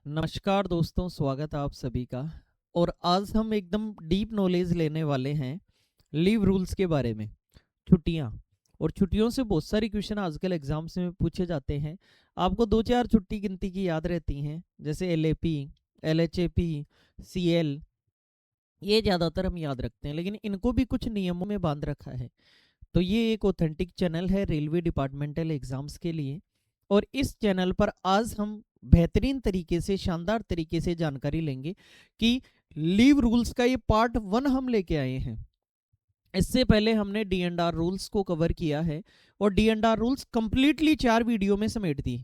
नमस्कार दोस्तों, स्वागत है आप सभी का। और आज हम एकदम डीप नॉलेज लेने वाले हैं लीव रूल्स के बारे में। छुट्टियां और छुट्टियों से बहुत सारी क्वेश्चन आजकल एग्जाम्स में पूछे जाते हैं। आपको दो चार छुट्टी गिनती की याद रहती हैं, जैसे LAP, LHAP, CL। ये ज़्यादातर हम याद रखते हैं, लेकिन इनको भी कुछ नियमों में बांध रखा है। तो ये एक ऑथेंटिक चैनल है रेलवे डिपार्टमेंटल एग्जाम्स के लिए। और इस चैनल पर आज हम बेहतरीन तरीके से, शानदार तरीके से जानकारी लेंगे कि लीव रूल्स का ये पार्ट 1 हम लेके आए हैं। इससे पहले हमने D&R रूल्स को कवर किया है और D&R रूल्स कंप्लीटली 4 वीडियो में समेट दी।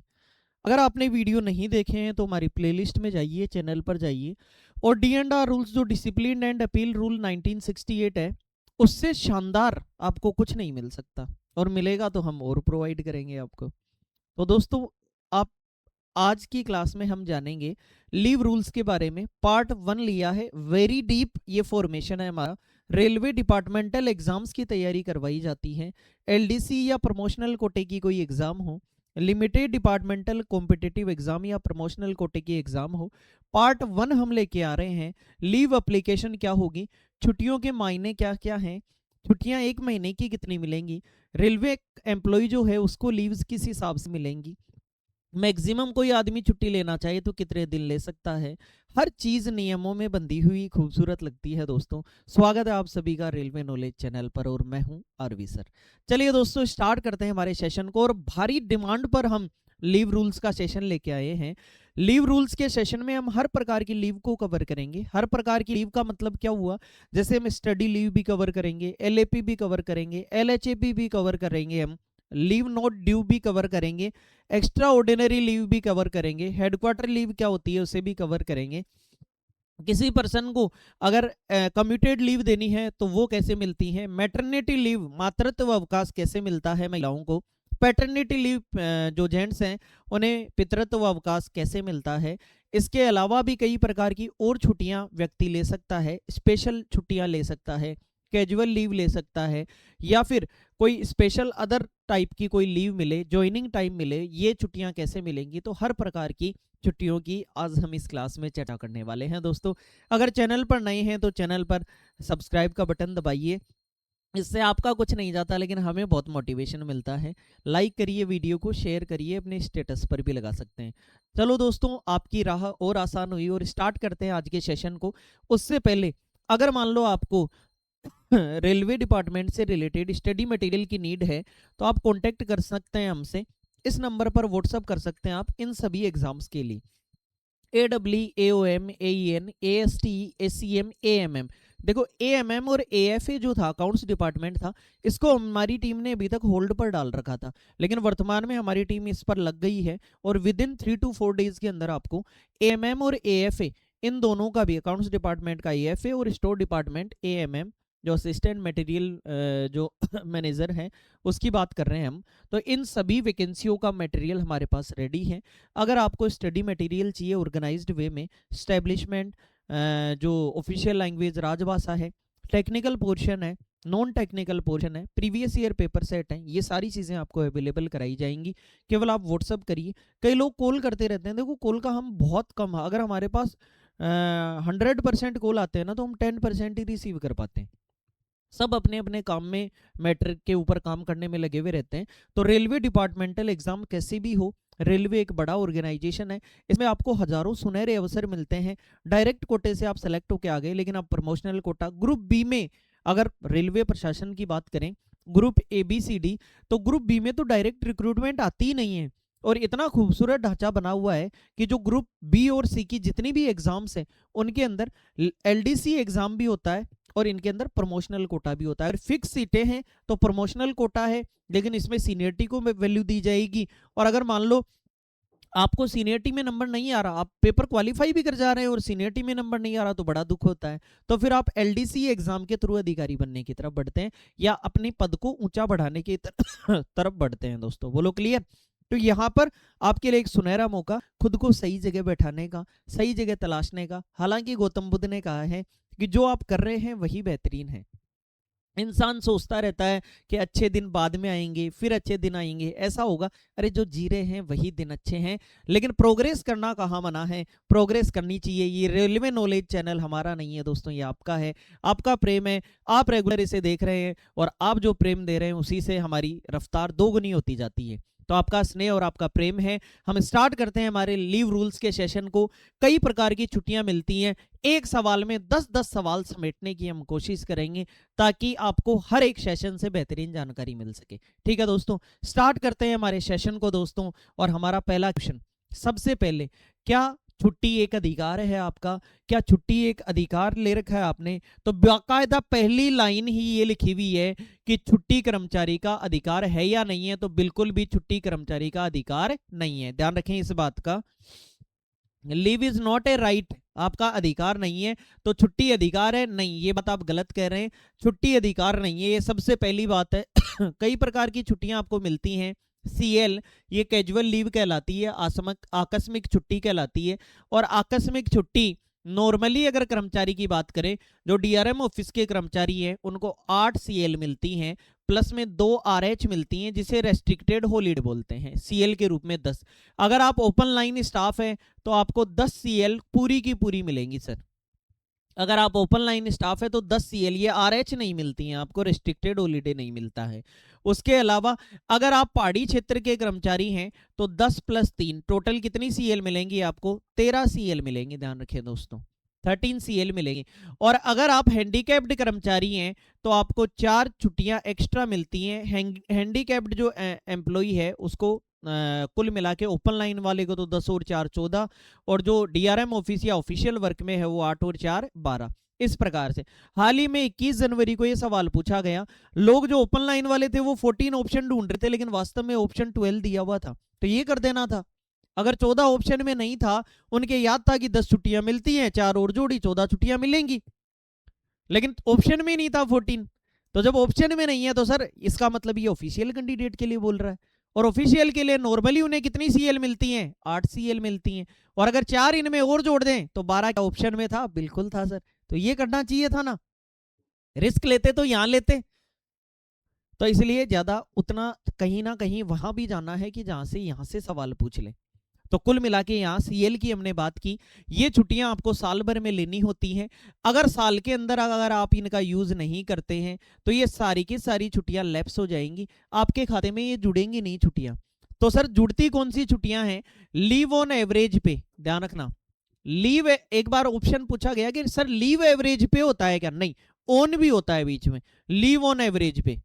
अगर आपने वीडियो नहीं देखे हैं तो हमारी प्लेलिस्ट में जाइए, चैनल पर जाइए, और D&R रूल्स जो डिसिप्लिन एंड अपील रूल 1968 है, उससे शानदार आपको कुछ नहीं मिल सकता, और मिलेगा तो हम और प्रोवाइड करेंगे आपको। तो दोस्तों, आप आज की क्लास में हम जानेंगे लीव रूल्स के बारे में। पार्ट 1 लिया है, वेरी डीप ये फॉर्मेशन है हमारा। रेलवे डिपार्टमेंटल एग्जाम्स की तैयारी करवाई जाती है। LDC या प्रमोशनल कोटे की कोई एग्जाम हो, लिमिटेड डिपार्टमेंटल कॉम्पिटिटिव एग्जाम या प्रमोशनल कोटे की एग्जाम हो, पार्ट 1 हम लेके आ रहे हैं। लीव एप्लीकेशन क्या होगी, छुट्टियों के मायने क्या क्या हैं, छुट्टियां एक महीने की कितनी मिलेंगी, रेलवे एम्प्लॉय जो है उसको लीव्स किस हिसाब से मिलेंगी, मैक्सिमम कोई आदमी छुट्टी लेना चाहे तो कितने दिन ले सकता है। हर चीज नियमों में बंधी हुई खूबसूरत लगती है दोस्तों। स्वागत है आप सभी का रेलवे नॉलेज चैनल पर, और मैं हूं आरवी सर। चलिए दोस्तों, स्टार्ट करते हैं हमारे सेशन को। और भारी डिमांड पर हम लीव रूल्स का सेशन लेके आए हैं। लीव रूल्स के सेशन में हम हर प्रकार की लीव को कवर करेंगे। हर प्रकार की लीव का मतलब क्या हुआ, जैसे हम स्टडी लीव भी कवर करेंगे, LAP भी कवर करेंगे, LHAP भी कवर करेंगे, हम लीव नॉट ड्यू भी कवर करेंगे, एक्स्ट्रा ऑर्डिनरी लीव भी कवर करेंगे, हेडक्वार्टर लीव क्या होती है उसे भी कवर करेंगे। किसी पर्सन को अगर कम्यूटेड लीव देनी है तो वो कैसे मिलती है, मैटरनिटी लीव मातृत्व अवकाश कैसे मिलता है महिलाओं को, पैटर्निटी लीव जो जेंट्स हैं उन्हें पितृत्व अवकाश कैसे मिलता है। इसके अलावा भी कई प्रकार की और छुट्टियां व्यक्ति ले सकता है, स्पेशल छुट्टियां ले सकता है, कैजुअल लीव ले सकता है, या फिर कोई स्पेशल अदर टाइप की कोई लीव मिले, ज्वाइनिंग टाइम मिले, ये छुट्टियां कैसे मिलेंगी। तो हर प्रकार की छुट्टियों की आज हम इस क्लास में चर्चा करने वाले हैं दोस्तों। अगर चैनल पर नए हैं तो चैनल पर सब्सक्राइब का बटन दबाइए, इससे आपका कुछ नहीं जाता लेकिन हमें बहुत मोटिवेशन मिलता है। लाइक करिए, वीडियो को शेयर करिए, अपने स्टेटस पर भी लगा सकते हैं। चलो दोस्तों, आपकी राह और आसान हुई और स्टार्ट करते हैं आज के सेशन को। उससे पहले अगर मान लो आपको रेलवे डिपार्टमेंट से रिलेटेड स्टडी मटेरियल की नीड है तो आप कांटेक्ट कर सकते हैं हमसे। इस नंबर पर व्हाट्सअप कर सकते हैं आप इन सभी एग्जाम्स के लिए। AEE, AOM, AEN, AST, ACM, AMM। देखो, AMM और AFA जो था, अकाउंट्स डिपार्टमेंट था, इसको हमारी टीम ने अभी तक होल्ड पर डाल रखा था, लेकिन वर्तमान में हमारी टीम इस पर लग गई है और विद इन 3 to 4 डेज के अंदर आपको AMM और AFA, इन दोनों का भी, अकाउंट्स डिपार्टमेंट का AFA और स्टोर डिपार्टमेंट AMM, जो असिस्टेंट मटेरियल जो मैनेजर है उसकी बात कर रहे हैं हम, तो इन सभी वैकेंसियों का मटेरियल हमारे पास रेडी है। अगर आपको स्टडी मटेरियल चाहिए ऑर्गेनाइज्ड वे में, स्टैब्लिशमेंट, जो ऑफिशियल लैंग्वेज राजभाषा है, टेक्निकल पोर्शन है, नॉन टेक्निकल पोर्शन है, प्रीवियस ईयर पेपर सेट है, ये सारी चीज़ें आपको अवेलेबल कराई जाएंगी। केवल आप व्हाट्सअप करिए। कई लोग कॉल करते रहते हैं, देखो कॉल का हम बहुत कम, अगर हमारे पास 100% कॉल आते हैं ना तो हम 10% ही रिसीव कर पाते हैं। सब अपने अपने काम में, मैटर के ऊपर काम करने में लगे हुए रहते हैं। तो रेलवे डिपार्टमेंटल एग्जाम कैसे भी हो, रेलवे एक बड़ा ऑर्गेनाइजेशन है, इसमें आपको हजारों सुनहरे अवसर मिलते हैं। डायरेक्ट कोटे से आप सेलेक्ट होके आ गए, लेकिन आप प्रमोशनल कोटा, ग्रुप बी में अगर रेलवे प्रशासन की बात करें, ग्रुप ABCD, तो ग्रुप बी में तो डायरेक्ट रिक्रूटमेंट आती ही नहीं है। और इतना खूबसूरत ढांचा बना हुआ है कि जो ग्रुप बी और सी की जितनी भी एग्जाम्स हैं उनके अंदर LDC एग्जाम भी होता है और इनके अंदर प्रमोशनल कोटा भी होता है। अगर फिक्स सीटें हैं तो प्रमोशनल कोटा है, लेकिन इसमें सीनियरिटी को वैल्यू दी जाएगी। और अगर मान लो आपको सीनियरिटी में नंबर नहीं आ रहा, आप पेपर क्वालिफाई भी कर जा रहे हैं और सीनियरिटी में नंबर नहीं आ रहा, तो बड़ा दुख होता है। तो फिर आप LDC एग्जाम के थ्रू अधिकारी बनने की तरफ बढ़ते हैं या अपने पद को ऊंचा बढ़ाने की तरफ बढ़ते हैं दोस्तों। बोलो क्लियर। तो यहाँ पर आपके लिए एक सुनहरा मौका, खुद को सही जगह बैठाने का, सही जगह तलाशने का। हालांकि गौतम बुद्ध ने कहा है कि जो आप कर रहे हैं वही बेहतरीन है। इंसान सोचता रहता है कि अच्छे दिन बाद में आएंगे, फिर अच्छे दिन आएंगे, ऐसा होगा। अरे जो जी रहे हैं वही दिन अच्छे हैं। लेकिन प्रोग्रेस करना कहाँ मना है, प्रोग्रेस करनी चाहिए। ये रेलवे नॉलेज चैनल हमारा नहीं है दोस्तों, ये आपका है, आपका प्रेम है। आप रेगुलर इसे देख रहे हैं और आप जो प्रेम दे रहे हैं उसी से हमारी रफ्तार दोगुनी होती जाती है। तो आपका स्नेह और आपका प्रेम है। हम स्टार्ट करते हैं हमारे लीव रूल्स के सेशन को। कई प्रकार की छुट्टियां मिलती हैं, एक सवाल में 10-10 सवाल समेटने की हम कोशिश करेंगे ताकि आपको हर एक सेशन से बेहतरीन जानकारी मिल सके। ठीक है दोस्तों, स्टार्ट करते हैं हमारे सेशन को दोस्तों। और हमारा पहला क्वेश्चन, सबसे पहले, क्या छुट्टी एक अधिकार है आपका? क्या छुट्टी एक अधिकार ले रखा है आपने? तो बाकायदा पहली लाइन ही ये लिखी हुई है कि छुट्टी कर्मचारी का अधिकार है या नहीं है। तो बिल्कुल भी छुट्टी कर्मचारी का अधिकार नहीं है, ध्यान रखें इस बात का। Leave is not a right, आपका अधिकार नहीं है। तो छुट्टी अधिकार है नहीं, ये बात आप गलत कह रहे हैं। छुट्टी अधिकार नहीं है, ये सबसे पहली बात है। कई प्रकार की छुट्टियां आपको मिलती हैं। CL ये कैजुअल लीव कहलाती है, आकस्मिक छुट्टी कहलाती है। और आकस्मिक छुट्टी नॉर्मली अगर कर्मचारी की बात करें, जो DRM ऑफिस के कर्मचारी हैं उनको 8 CL मिलती हैं, प्लस में 2 RH मिलती हैं, जिसे रेस्ट्रिक्टेड हॉलीडे बोलते हैं। CL के रूप में 10। अगर आप ओपन लाइन स्टाफ है तो आपको 10 CL पूरी की पूरी मिलेंगी सर। अगर आप ओपन लाइन स्टाफ है तो 10 CL, ये RH नहीं मिलती हैं आपको, रेस्ट्रिक्टेड हॉलीडे नहीं मिलता है। उसके अलावा अगर आप पहाड़ी क्षेत्र के कर्मचारी हैं तो 10 + 3 टोटल कितनी CL मिलेंगी आपको? 13 CL मिलेंगी, ध्यान रखें दोस्तों, 13 CL मिलेंगी। और अगर आप हैंडीकैप्ड कर्मचारी हैं तो आपको 4 छुट्टियां एक्स्ट्रा मिलती हैं। हैंडीकैप्ड जो एम्प्लॉई है उसको कुल मिला के, ओपन लाइन वाले को तो 10 और 4 14, और जो DRM ऑफिस या ऑफिशियल वर्क में है वो 8 और 4 12। इस प्रकार से हाल ही में 21 जनवरी को ये सवाल पूछा गया। लोग जो ओपन लाइन वाले थे वो 14 ऑप्शन ढूंढ रहे थे, लेकिन वास्तव में ऑप्शन 12 दिया हुआ था, तो ये कर देना था। अगर 14 ऑप्शन में नहीं था, उनके याद था कि 10 छुट्टियां मिलती हैं, 4 और जोड़ी 14 छुट्टियां मिलेंगी, लेकिन ऑप्शन में नहीं था 14। तो जब ऑप्शन में नहीं है तो सर इसका मतलब ये ऑफिशियल कैंडिडेट के लिए बोल रहा है। और ऑफिशियल के लिए नॉर्मली उन्हें कितनी CL मिलती हैं? 8 CL मिलती हैं। और अगर 4 इनमें और जोड़ दें तो 12 का ऑप्शन में था, बिल्कुल था सर। तो ये करना चाहिए था ना, रिस्क लेते तो यहां लेते। तो इसलिए ज्यादा उतना कहीं ना कहीं वहां भी जाना है कि जहां से यहां से सवाल पूछ ले। तो कुल मिला के यहाँ CL की हमने बात की। ये छुट्टियां आपको साल भर में लेनी होती हैं। अगर साल के अंदर अगर आप इनका यूज नहीं करते हैं तो ये सारी की सारी छुट्टियां लैप्स हो जाएंगी, आपके खाते में ये जुड़ेंगी नहीं छुट्टियां। तो सर जुड़ती कौन सी छुट्टियां हैं? लीव ऑन एवरेज पे, ध्यान रखना। लीव, एक बार ऑप्शन पूछा गया कि सर लीव एवरेज पे होता है क्या? नहीं, ऑन भी होता है बीच में। लीव ऑन एवरेज पे,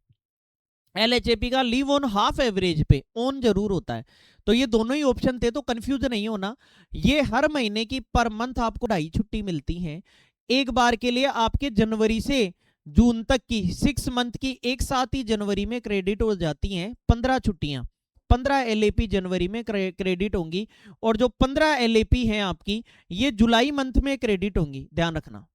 LHAP का लीव ऑन हाफ एवरेज पे, ऑन जरूर होता है। तो ये दोनों ही ऑप्शन थे, तो कंफ्यूज नहीं होना। ये हर महीने की पर मंथ आपको 2.5 छुट्टी मिलती हैं। एक बार के लिए आपके जनवरी से जून तक की 6 मंथ की एक साथ ही जनवरी में क्रेडिट हो जाती हैं 15 छुट्टियां। 15 LAP जनवरी में क्रेडिट होंगी, और जो 15 LAP हैं आपकी, ये जुलाई मंथ में क्रेडिट होंगी, ध्यान रखना।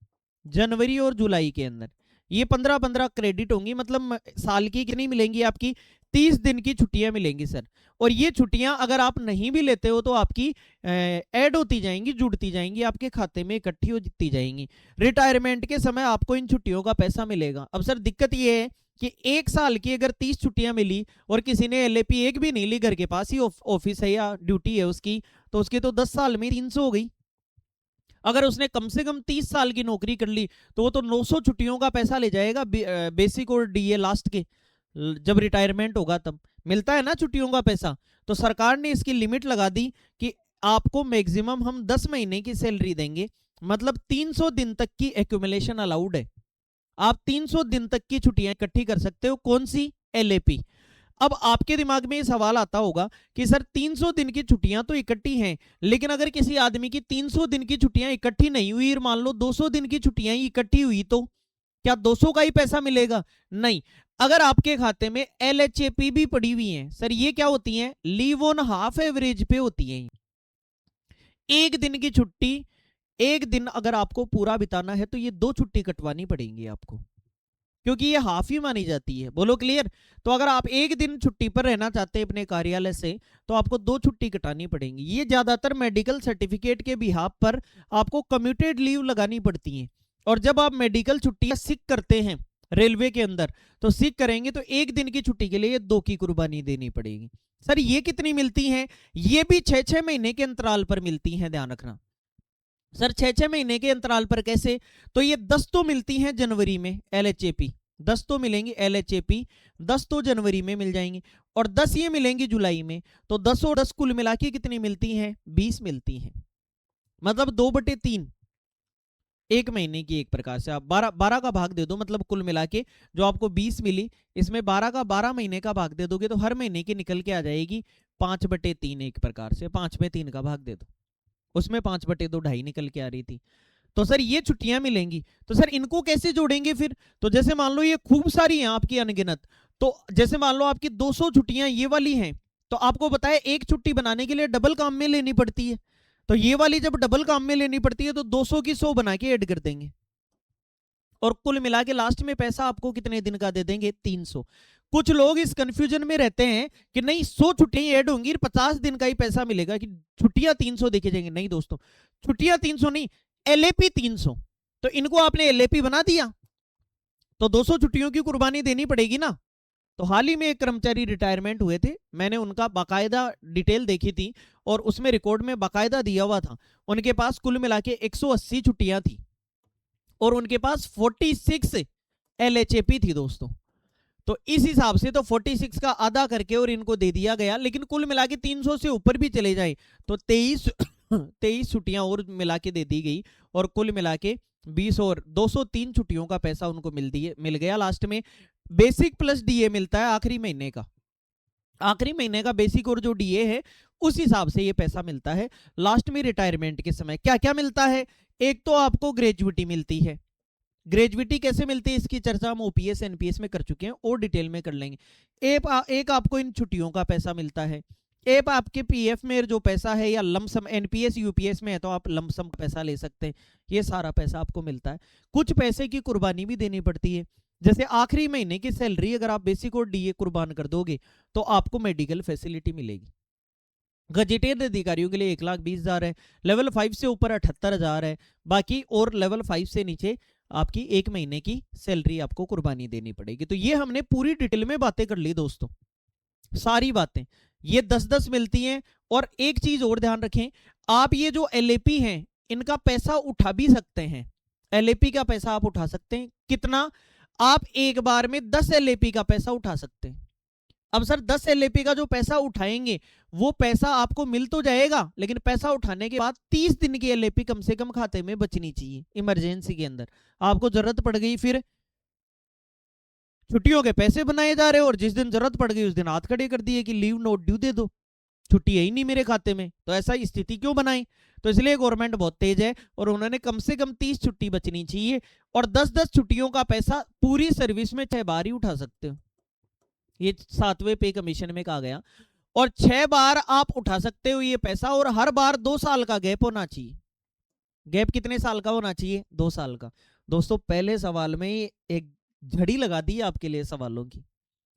जनवरी और जुलाई के अंदर ये 15-15 क्रेडिट होंगी, मतलब साल की कितनी मिलेंगी आपकी? 30 दिन की छुट्टियां मिलेंगी सर। और ये छुट्टियां अगर आप नहीं भी लेते हो तो आपकी ऐड होती जाएंगी, जुड़ती जाएंगी, आपके खाते में इकट्ठी होती जाएंगी। रिटायरमेंट के समय आपको इन छुट्टियों का पैसा मिलेगा। अब सर दिक्कत ये है कि एक साल की अगर 30 छुट्टियां मिली और किसी ने LAP एक भी नहीं ली, घर के पास ही ऑफिस है या ड्यूटी है उसकी, तो उसकी तो 10 साल में 300 हो गई। अगर उसने कम से कम 30 साल की नौकरी कर ली तो वो तो 900 छुट्टियों का पैसा ले जाएगा, बेसिक और DA लास्ट के। जब रिटायरमेंट होगा तब मिलता है ना छुट्टियों का पैसा। तो सरकार ने इसकी लिमिट लगा दी कि आपको मैक्सिमम हम 10 महीने की सैलरी देंगे, मतलब 300 दिन तक की एक्यूमुलेशन अलाउड है। आप 300 दिन तक की छुट्टियां इकट्ठी कर सकते हो। कौन सी? LAP। अब आपके दिमाग में ये सवाल आता होगा कि सर 300 दिन की छुट्टियां तो इकट्ठी हैं, लेकिन अगर किसी आदमी की 300 दिन की छुट्टियां इकट्ठी नहीं हुई, मान लो 200 दिन की छुट्टियां ही इकट्ठी हुई, तो क्या 200 का ही पैसा मिलेगा? नहीं। अगर आपके खाते में LHAP भी पड़ी हुई है सर, ये क्या होती है? लीव ऑन हाफ एवरेज पे होती है। एक दिन की छुट्टी, एक दिन अगर आपको पूरा बिताना है तो ये 2 छुट्टी कटवानी पड़ेंगी आपको, क्योंकि ये हाफ ही मानी जाती है। बोलो क्लियर? तो अगर आप एक दिन छुट्टी पर रहना चाहते हैं अपने कार्यालय से तो आपको 2 छुट्टी कटानी पड़ेंगी। ये ज्यादातर मेडिकल सर्टिफिकेट के बिहाफ पर आपको कम्यूटेड लीव लगानी पड़ती है। और जब आप मेडिकल छुट्टियां सिक करते हैं रेलवे के अंदर, तो सीख करेंगे तो एक दिन की छुट्टी के लिए ये 2 की कुर्बानी देनी पड़ेगी। सर ये कितनी मिलती हैं? ये भी 6-6 महीने के अंतराल पर मिलती हैं, ध्यान रखना। सर 6-6 महीने के अंतराल पर कैसे? तो ये 10 तो मिलती हैं जनवरी में LHAP, 10 तो मिलेंगी LHAP, 10 तो जनवरी में मिल जाएंगी, और 10 ये मिलेंगी जुलाई में। तो 10 और 10 कुल मिला के कितनी मिलती हैं? 20 मिलती हैं। मतलब 2/3 एक महीने की। एक प्रकार से आप 12 का भाग दे दो, मतलब कुल मिला के जो आपको 20 मिली, इसमें 12 का 12 महीने का भाग दे दोगे तो हर महीने की निकल के आ जाएगी 5/3। एक प्रकार से 5/3 का भाग दे दो, उसमें 5/2 ढाई निकल के आ रही थी। तो सर ये छुट्टियां मिलेंगी, तो सर इनको कैसे जोड़ेंगे फिर? तो जैसे मान लो ये खूब सारी हैं आपकी अनगिनत, तो जैसे मान लो आपकी 200 छुट्टियां ये वाली हैं, तो आपको बताया एक छुट्टी बनाने के लिए डबल काम में लेनी पड़ती है। तो ये वाली जब डबल काम में लेनी पड़ती है तो 200 की 100 बना के ऐड कर देंगे, और कुल मिला के लास्ट में पैसा आपको कितने दिन का दे देंगे? 300। कुछ लोग इस कंफ्यूजन में रहते हैं कि नहीं 100 छुट्टियां ऐड होंगी 50 दिन का ही पैसा मिलेगा, कि छुट्टियां 300 देखे जाएंगे। नहीं दोस्तों, छुट्टियां 300 नहीं, LAP 300। तो इनको आपने LAP बना दिया तो 200 छुट्टियों की कुर्बानी देनी पड़ेगी ना। तो हाल ही में एक कर्मचारी रिटायरमेंट हुए थे, मैंने उनका बाकायदा डिटेल देखी थी और उसमें रिकॉर्ड में बाकायदा दिया हुआ था। उनके पास कुल मिला के 180 छुट्टियां थी और उनके पास 46 LHAP थी दोस्तों। तो इस हिसाब से तो 46 का आधा करके और इनको दे दिया गया, लेकिन कुल मिला के 300 से ऊपर भी चले जाए तो 23 छुट्टियां और मिला के दे दी गई, और कुल मिला के 20 और 203 छुट्टियों का पैसा उनको मिल गया। लास्ट में बेसिक प्लस DA मिलता है आखिरी महीने का, आखिरी महीने का बेसिक और जो DA है उस हिसाब से ये पैसा मिलता है लास्ट में रिटायरमेंट के समय। क्या क्या मिलता है? एक तो आपको ग्रेजुइटी मिलती है। ग्रेजुइटी कैसे मिलती है इसकी चर्चा हम OPS NPS में कर चुके हैं और डिटेल में कर लेंगे। एक आपको इन छुट्टियों का पैसा मिलता है। एक आपके PF में जो पैसा है, या लमसम NPS UPS में है तो आप लमसम पैसा ले सकते हैं, ये सारा पैसा आपको मिलता है। कुछ पैसे की कुर्बानी भी देनी पड़ती है, जैसे आखिरी महीने की सैलरी अगर आप बेसिक और DA कुर्बान कर दोगे तो आपको मेडिकल फैसिलिटी मिलेगी। गजेटेड अधिकारियों के लिए 1,20,000 है, लेवल 5 से ऊपर 78,000 है, बाकी और लेवल 5 से नीचे आपकी एक महीने की सैलरी आपको कुर्बानी देनी पड़ेगी। तो ये हमने पूरी डिटेल में बातें कर ली दोस्तों, सारी बातें ये 10-10 मिलती हैं। और एक चीज और ध्यान रखें, आप ये जो LAP हैं इनका पैसा उठा भी सकते हैं। LAP का पैसा आप उठा सकते हैं, कितना? आप एक बार में 10 LAP का पैसा उठा सकते हैं। अब सर 10 LAP का जो पैसा उठाएंगे वो पैसा आपको मिल तो जाएगा, लेकिन पैसा उठाने के बाद 30 दिन की LAP कम से कम खाते में बचनी चाहिए। इमरजेंसी के अंदर आपको जरूरत पड़ गई, फिर छुट्टियों के पैसे बनाए जा रहे हो और जिस दिन जरूरत पड़ गई उस दिन हाथ खड़े कर दिए कि लीव नोट ड्यू दे दो, छुट्टी है ही नहीं मेरे खाते में। तो ऐसा स्थिति क्यों बनाई? तो इसलिए गवर्नमेंट बहुत तेज है और उन्होंने कम से कम 30 छुट्टी बचनी चाहिए, और 10-10 छुट्टियों का पैसा पूरी सर्विस में 6 बार ही उठा सकते हो। ये 7वें पे कमीशन में कहा गया, और 6 बार आप उठा सकते हो ये पैसा, और हर बार 2 साल का गैप होना चाहिए। गैप कितने साल का होना चाहिए? 2 साल का। दोस्तों पहले सवाल में एक झड़ी लगा दी आपके लिए सवालों की।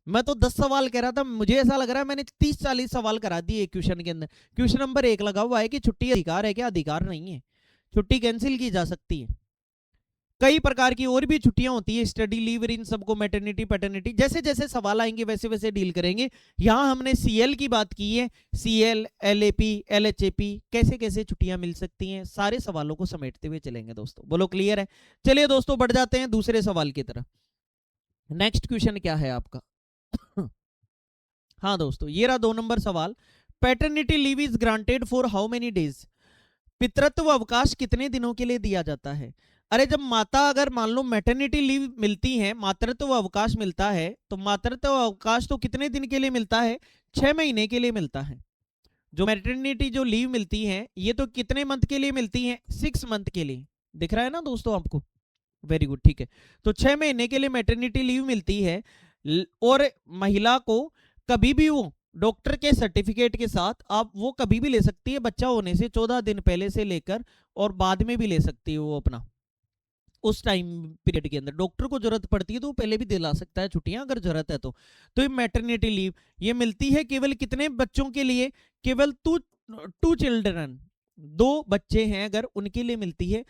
मैं तो 10 सवाल कह रहा था, मुझे ऐसा लग रहा है मैंने 30-40 सवाल करा दिए क्वेश्चन के अंदर। क्वेश्चन नंबर 1 लगा हुआ है कि छुट्टी अधिकार है क्या? अधिकार नहीं है, छुट्टी कैंसिल की जा सकती है। कई प्रकार की और भी छुट्टियां होती है, स्टडी लीव, इन सबको मैटरनिटी पैटर्निटी, जैसे जैसे सवाल आएंगे वैसे वैसे डील करेंगे। यहां हमने CL की बात की है, CL, LAP, LHAP कैसे कैसे छुट्टियां मिल सकती हैं, सारे सवालों को समेटते हुए चलेंगे दोस्तों। बोलो क्लियर है? चलिए दोस्तों बढ़ जाते हैं दूसरे सवाल की तरफ। नेक्स्ट क्वेश्चन क्या है आपका? हाँ दोस्तों ये रहा 2 नंबर सवाल। Paternity leave is granted for how many days? पितृत्व अवकाश कितने दिनों के लिए दिया जाता है? अरे जब माता अगर मान लो मैटरनिटी लीव मिलती है, मातृत्व अवकाश मिलता है, तो मातृत्व अवकाश तो कितने दिन के लिए मिलता है? 6 महीने के लिए मिलता है। जो मैटरनिटी जो लीव मिलती है ये तो कितने मंथ के लिए मिलती है? 6 मंथ के लिए। दिख रहा है ना दोस्तों आपको? वेरी गुड, ठीक है। तो 6 महीने के लिए मैटरनिटी लीव मिलती है, और महिला को कभी भी वो डॉक्टर के सर्टिफिकेट के साथ आप वो कभी भी ले सकती है, बच्चा होने से 14 दिन पहले से लेकर और बाद में भी ले सकती है वो अपना, उस टाइम पीरियड के अंदर डॉक्टर को जरूरत पड़ती है तो वो पहले भी दिला सकता है छुट्टियां अगर जरूरत है तो। ये मैटरनिटी लीव ये मिलती है केवल कितने बच्चों के लिए? केवल 2 चिल्ड्रन, 2 बच्चे हैं अगर उनके लिए मिलती है।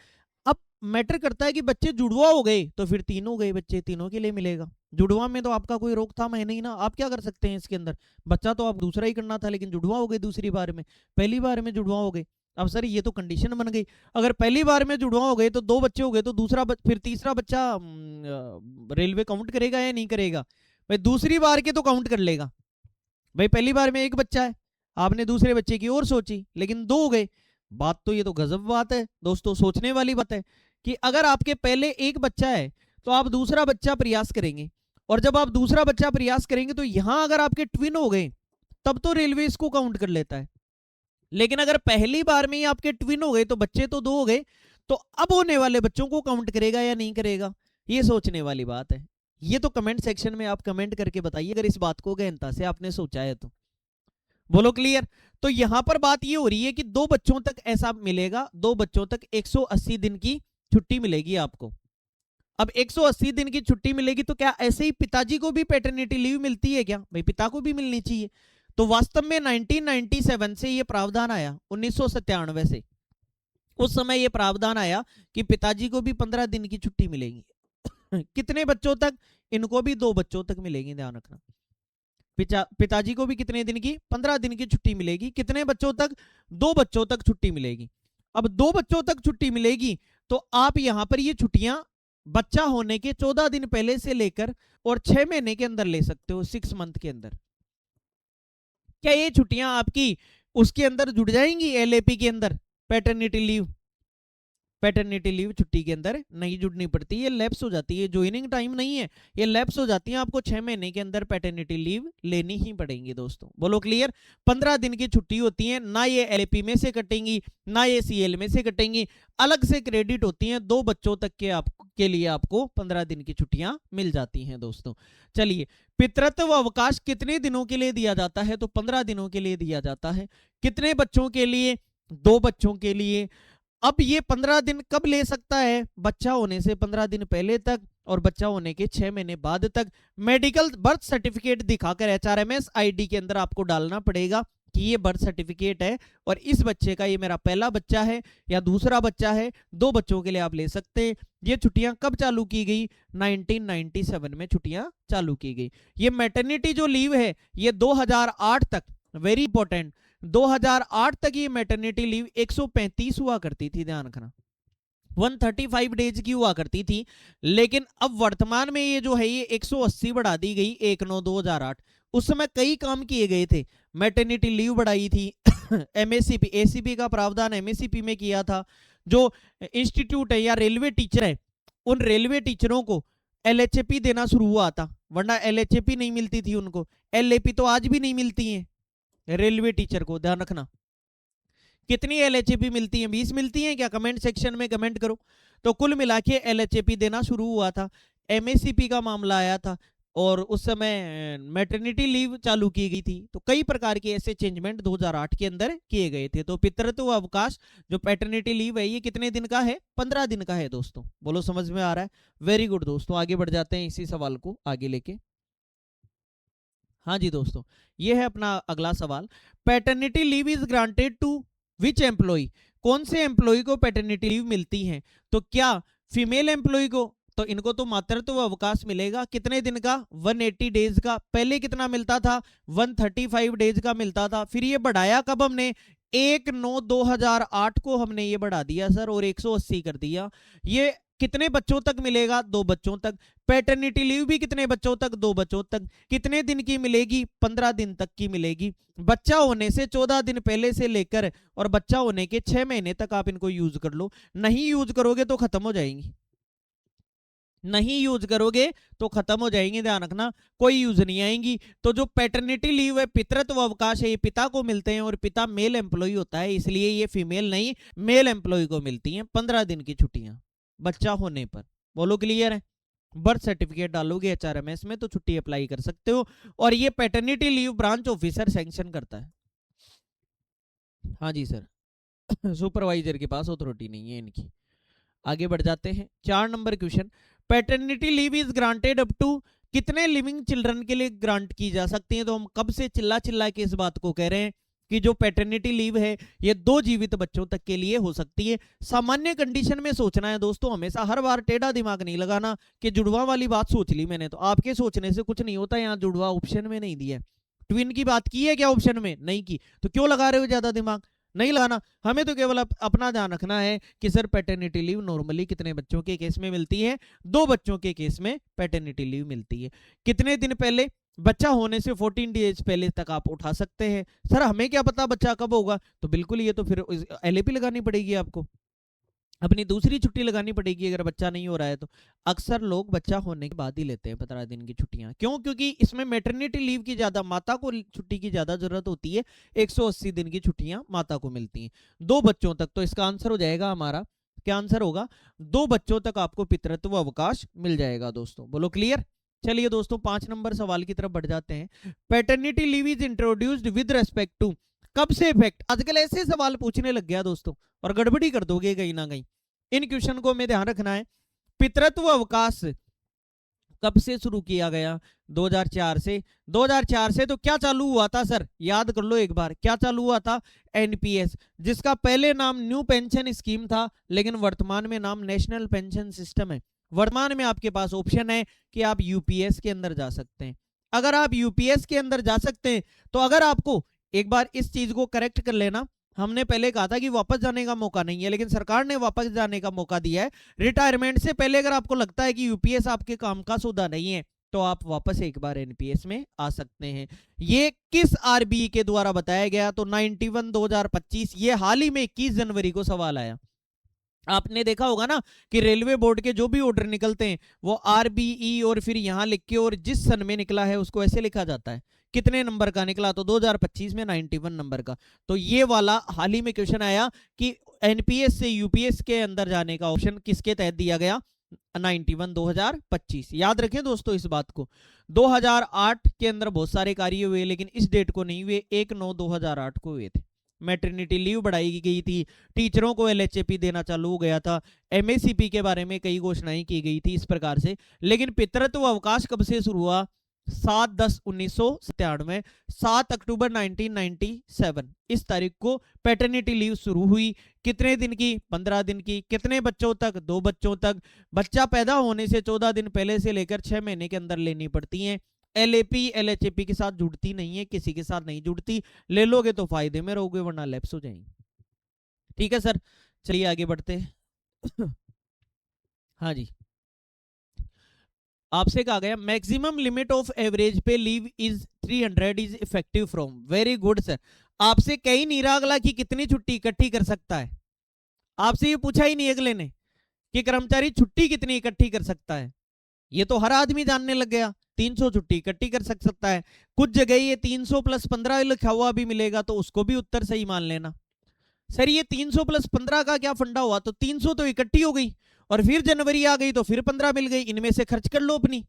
अब मैटर करता है कि बच्चे जुड़वा हो गए तो फिर तीनों गए बच्चे, तीनों के लिए मिलेगा। जुड़वा में तो आपका कोई रोकथाम है नहीं ना, आप क्या कर सकते हैं इसके अंदर, बच्चा तो आप दूसरा ही करना था, लेकिन जुड़वा हो गए दूसरी बार में, पहली बार में जुड़वा हो गए। अब सर ये तो कंडीशन बन गई, अगर पहली बार में जुड़वा हो गए तो 2 बच्चे हो गए, तो फिर तीसरा बच्चा रेलवे काउंट करेगा या नहीं करेगा? भाई दूसरी बार के तो काउंट कर लेगा। भाई पहली बार में 1 बच्चा है, आपने दूसरे बच्चे की और सोची, लेकिन 2 हो गए। बात तो ये तो गजब बात है दोस्तों, सोचने वाली बात है कि अगर आपके पहले 1 बच्चा है तो आप दूसरा बच्चा प्रयास करेंगे, और जब आप दूसरा बच्चा प्रयास करेंगे तो यहां अगर आपके ट्विन हो गए तब तो रेलवे इसको काउंट कर लेता है। लेकिन अगर पहली बार में ही आपके ट्विन हो गए तो बच्चे तो 2 हो गए, तो अब होने वाले बच्चों को काउंट करेगा या नहीं करेगा, ये सोचने वाली बात है। ये तो कमेंट सेक्शन में आप कमेंट करके बताइए अगर इस बात को गहनता से आपने सोचा है तो। बोलो क्लियर। तो यहां पर बात ये हो रही है कि 2 बच्चों तक ऐसा मिलेगा, 2 बच्चों तक 180 दिन की छुट्टी मिलेगी आपको। अब 180 दिन की छुट्टी मिलेगी तो क्या ऐसे ही पिताजी को भी पैटर्निटी लीव मिलती है क्या? भाई पिता को भी मिलनी चाहिए। तो वास्तव में 1997 से ये प्रावधान आया, 1997 से उस समय ये प्रावधान आया कि पिताजी को भी 15 दिन की छुट्टी मिलेगी। कितने बच्चों तक? इनको भी 2 बच्चों तक मिलेगी, ध्यान रखना। पिताजी को भी कितने दिन की? 15 दिन की छुट्टी मिलेगी। कितने बच्चों तक? 2 बच्चों तक छुट्टी मिलेगी। अब 2 बच्चों तक छुट्टी मिलेगी तो आप यहां पर ये छुट्टियां बच्चा होने के 14 दिन पहले से लेकर और 6 महीने के अंदर ले सकते हो, 6 मंथ के अंदर। क्या ये छुट्टियां आपकी उसके अंदर जुड़ जाएंगी, एलएपी के अंदर? पैटर्निटी लीव, पैटर्निटी लीव छुट्टी के अंदर नहीं जुड़नी पड़ती, ये लैप्स हो जाती है, ज्वाइनिंग टाइम नहीं है, ये लैप्स हो जाती है। आपको 6 महीने के अंदर पैटर्निटी लीव लेनी ही पड़ेगी दोस्तों। बोलो क्लियर। 15 दिन की छुट्टी होती है, ना ये एलएपी में से कटेंगी ना ये सीएल में से कटेंगी, अलग से क्रेडिट होती हैं। 2 बच्चों तक के लिए आपको 15 दिन की छुट्टियां मिल जाती हैं दोस्तों। चलिए, पितृत्व अवकाश कितने दिनों के लिए दिया जाता है? तो 15 दिनों के लिए दिया जाता है। कितने बच्चों के लिए? 2 बच्चों के लिए। अब ये 15 दिन कब ले सकता है? बच्चा होने से 15 दिन पहले तक और बच्चा होने के 6 महीने बाद तक। मेडिकल बर्थ सर्टिफिकेट दिखाकर एचआरएमएस आईडी के अंदर आपको डालना पड़ेगा कि ये बर्थ सर्टिफिकेट है और इस बच्चे का, ये मेरा पहला बच्चा है या दूसरा बच्चा है। 2 बच्चों के लिए आप ले सकते हैं। ये छुट्टियां कब चालू की गई? 1997 में छुट्टियां चालू की गई। ये मैटरनिटी जो लीव है ये 2008 तक, वेरी इंपॉर्टेंट, 2008 तक ये मैटरनिटी लीव 135 हुआ करती थी, ध्यान रखना, 135 डेज की हुआ करती थी। लेकिन अब वर्तमान में ये जो है ये 180 बढ़ा दी गई 1/9/2008। उस समय कई काम किए गए थे, मैटरनिटी लीव बढ़ाई थी। एमएससीपी, एसीपी का प्रावधान एमएससीपी में किया था। जो इंस्टीट्यूट है या रेलवे टीचर है, उन रेलवे टीचरों को एलएचएपी देना शुरू हुआ था, वरना एलएचएपी नहीं मिलती थी उनको। एलएपी तो आज भी नहीं मिलती है रेलवे टीचर को, ध्यान रखना। कितनी एलएचएपी मिलती है? 20 मिलती है क्या? कमेंट सेक्शन में कमेंट करो। तो कुल मिला के एलएचएपी देना शुरू हुआ था। एमएससीपी का मामला आया था और उस समय मैटरनिटी लीव चालू की गई थी। तो कई प्रकार के ऐसे चेंजमेंट 2008 के अंदर किए गए थे। तो पितृत्व अवकाश जो पैटर्निटी लीव है ये कितने दिन का है? 15 दिन का है दोस्तों। बोलो समझ में आ रहा है? वेरी गुड दोस्तों, आगे बढ़ जाते हैं इसी सवाल को आगे लेके। हाँ जी दोस्तों, ये है अपना अगला सवाल। Paternity leave is granted to which employee? कौन से एम्प्लॉय को पैटर्निटी लीव मिलती है? तो क्या फीमेल एम्प्लॉय को? तो इनको तो मातृत्व अवकाश मिलेगा। कितने दिन का? 180 डेज का। पहले कितना मिलता था? 135 डेज का मिलता था। फिर ये बढ़ाया कब हमने? 1/9/2008 को हमने ये बढ़ा दिया सर और 180 कर दिया। ये कितने बच्चों तक मिलेगा? 2 बच्चों तक। पैटर्निटी लीव भी कितने बच्चों तक? 2 बच्चों तक। कितने दिन की मिलेगी? 15 दिन तक की मिलेगी। बच्चा होने से 14 दिन पहले से लेकर और बच्चा होने के 6 महीने तक आप इनको यूज कर लो। नहीं यूज करोगे तो खत्म हो जाएंगी, नहीं यूज करोगे तो खत्म हो जाएंगे, ध्यान रखना, कोई यूज नहीं आएंगी। तो जो पैटर्निटी लीव है, पितृत्व अवकाश है, ये पिता को मिलते हैं और पिता मेल एम्प्लॉय होता है, इसलिए ये फीमेल नहीं मेल एम्प्लॉय को मिलती हैं 15 दिन की छुट्टियां बच्चा होने पर। बोलो क्लियर है? बर्थ सर्टिफिकेट डालोगे एचआरएमएस में तो छुट्टी अप्लाई कर सकते हो। और ये paternity leave branch officer sanction करता है। हाँ जी सर, सुपरवाइजर के पास अथॉरिटी नहीं है इनकी। आगे बढ़ जाते हैं। 4 number question, paternity leave is granted up to कितने लिविंग चिल्ड्रन के लिए ग्रांट की जा सकती है? तो हम कब से चिल्ला चिल्ला के इस बात को कह रहे हैं कि जो पैटर्निटी लीव है ये 2 जीवित बच्चों तक के लिए हो सकती है। सामान्य कंडीशन में सोचना है दोस्तों, हमेशा हर बार टेढ़ा दिमाग नहीं लगाना कि जुड़वा वाली बात सोच ली मैंने, तो आपके सोचने से कुछ नहीं होता। यहाँ जुड़वा ऑप्शन में नहीं दिया है, ट्विन की बात की है क्या ऑप्शन में? नहीं की, तो क्यों लगा रहे हो ज्यादा दिमाग? नहीं लगाना। हमें तो केवल अपना ध्यान रखना है कि सर पैटर्निटी लीव नॉर्मली कितने बच्चों के केस में मिलती है? 2 बच्चों के केस में पैटर्निटी लीव मिलती है। कितने दिन पहले? बच्चा होने से 14 डेज पहले तक आप उठा सकते हैं। सर हमें क्या पता बच्चा कब होगा? तो बिल्कुल ये तो फिर एलएपी लगानी पड़ेगी, आपको अपनी दूसरी छुट्टी लगानी पड़ेगी अगर बच्चा नहीं हो रहा है तो। अक्सर लोग बच्चा होने के बाद ही लेते हैं 15 दिन की छुट्टियां। क्यों? क्योंकि इसमें मैटरनिटी लीव की ज्यादा, माता को छुट्टी की ज्यादा जरूरत होती है। 180 दिन की छुट्टियां माता को मिलती हैं 2 बच्चों तक। तो इसका आंसर हो जाएगा हमारा, क्या आंसर होगा? 2 बच्चों तक आपको पितृत्व अवकाश मिल जाएगा दोस्तों। बोलो क्लियर। चलिए दोस्तों 5 नंबर सवाल की तरफ बढ़ जाते हैं। Paternity leave is introduced with respect to, कब से इफेक्ट? आजकल ऐसे सवाल पूछने लग गया दोस्तों और गड़बड़ी कर दोगे कहीं ना कहीं। इन क्वेश्चन को हमें ध्यान रखना है। पितृत्व अवकाश कब से शुरू किया गया? 2004 से। 2004 से तो क्या चालू हुआ था सर? याद कर लो एक बार, क्या चालू हुआ था? एनपीएस, जिसका पहले नाम न्यू पेंशन स्कीम था, लेकिन वर्तमान में नाम नेशनल पेंशन सिस्टम है। वर्तमान में आपके पास ऑप्शन है कि आप यूपीएस के अंदर जा सकते हैं। अगर आप यूपीएस के अंदर जा सकते हैं तो अगर आपको एक बार इस चीज को करेक्ट कर लेना, हमने पहले कहा था कि वापस जाने का मौका नहीं है, लेकिन सरकार ने वापस जाने का मौका दिया है। रिटायरमेंट से पहले अगर आपको लगता है कि यूपीएस आपके काम का सौदा नहीं है तो आप वापस एक बार एनपीएस में आ सकते हैं। ये किस आरबीई के द्वारा बताया गया? तो 91/2025, ये हाल ही में 21 जनवरी को सवाल आया। आपने देखा होगा ना कि रेलवे बोर्ड के जो भी ऑर्डर निकलते हैं वो आरबीई और फिर यहां लिख के, और जिस सन में निकला है उसको ऐसे लिखा जाता है। कितने नंबर का निकला? तो 2025 में 91 नंबर का। तो ये वाला हाल ही में क्वेश्चन आया कि एनपीएस से यूपीएस के अंदर जाने का ऑप्शन किसके तहत दिया गया? 91/2025। याद रखें दोस्तों इस बात को। 2008 के अंदर बहुत सारे कार्य हुए, लेकिन इस डेट को नहीं हुए, 1/9/2008 को हुए थे। मैटरनिटी लीव बढ़ाई गई थी, टीचरों को एलएचएपी देना चालू हो गया था, एमएससीपी के बारे में कई घोषणाएं की गई थी इस प्रकार से। लेकिन पितृत्व अवकाश कब से शुरू हुआ? 7/10/1997, 7 अक्टूबर 1997 इस तारीख को पैटर्निटी लीव शुरू हुई। कितने दिन की? 15 दिन की। कितने बच्चों तक? 2 बच्चों तक। बच्चा पैदा होने से 14 दिन पहले से लेकर 6 महीने के अंदर लेनी पड़ती हैं। एलएपी एलएचएपी के साथ जुड़ती नहीं है, किसी के साथ नहीं जुड़ती। ले लोगे तो फायदे में रहोगे वरना लैप्स हो जाएंगे। ठीक है सर, चलिए आगे बढ़ते हैं। हाँ जी, आपसे कहा गया maximum limit of average pay leave is 300 is effective from. Very good sir. आपसे कहीं नहीं रहा अगला कि कितनी छुट्टी इकट्ठी कर सकता है। आपसे ये पूछा ही नहीं अगले ने कि कर्मचारी छुट्टी कितनी इकट्ठी कर सकता है। ये तो हर आदमी जानने लग गया 300 छुट्टी इकट्ठी कर सकता है। कुछ जगह ये 300 + 15 लिखा हुआ भी मिलेगा तो उसको भी उत्तर सही मान लेना। सर ये 300 + 15 का क्या फंडा हुआ? तो 300 तो इकट्ठी हो गई और फिर जनवरी आ गई तो फिर 15 मिल गई, इनमें से खर्च कर लो अपनी।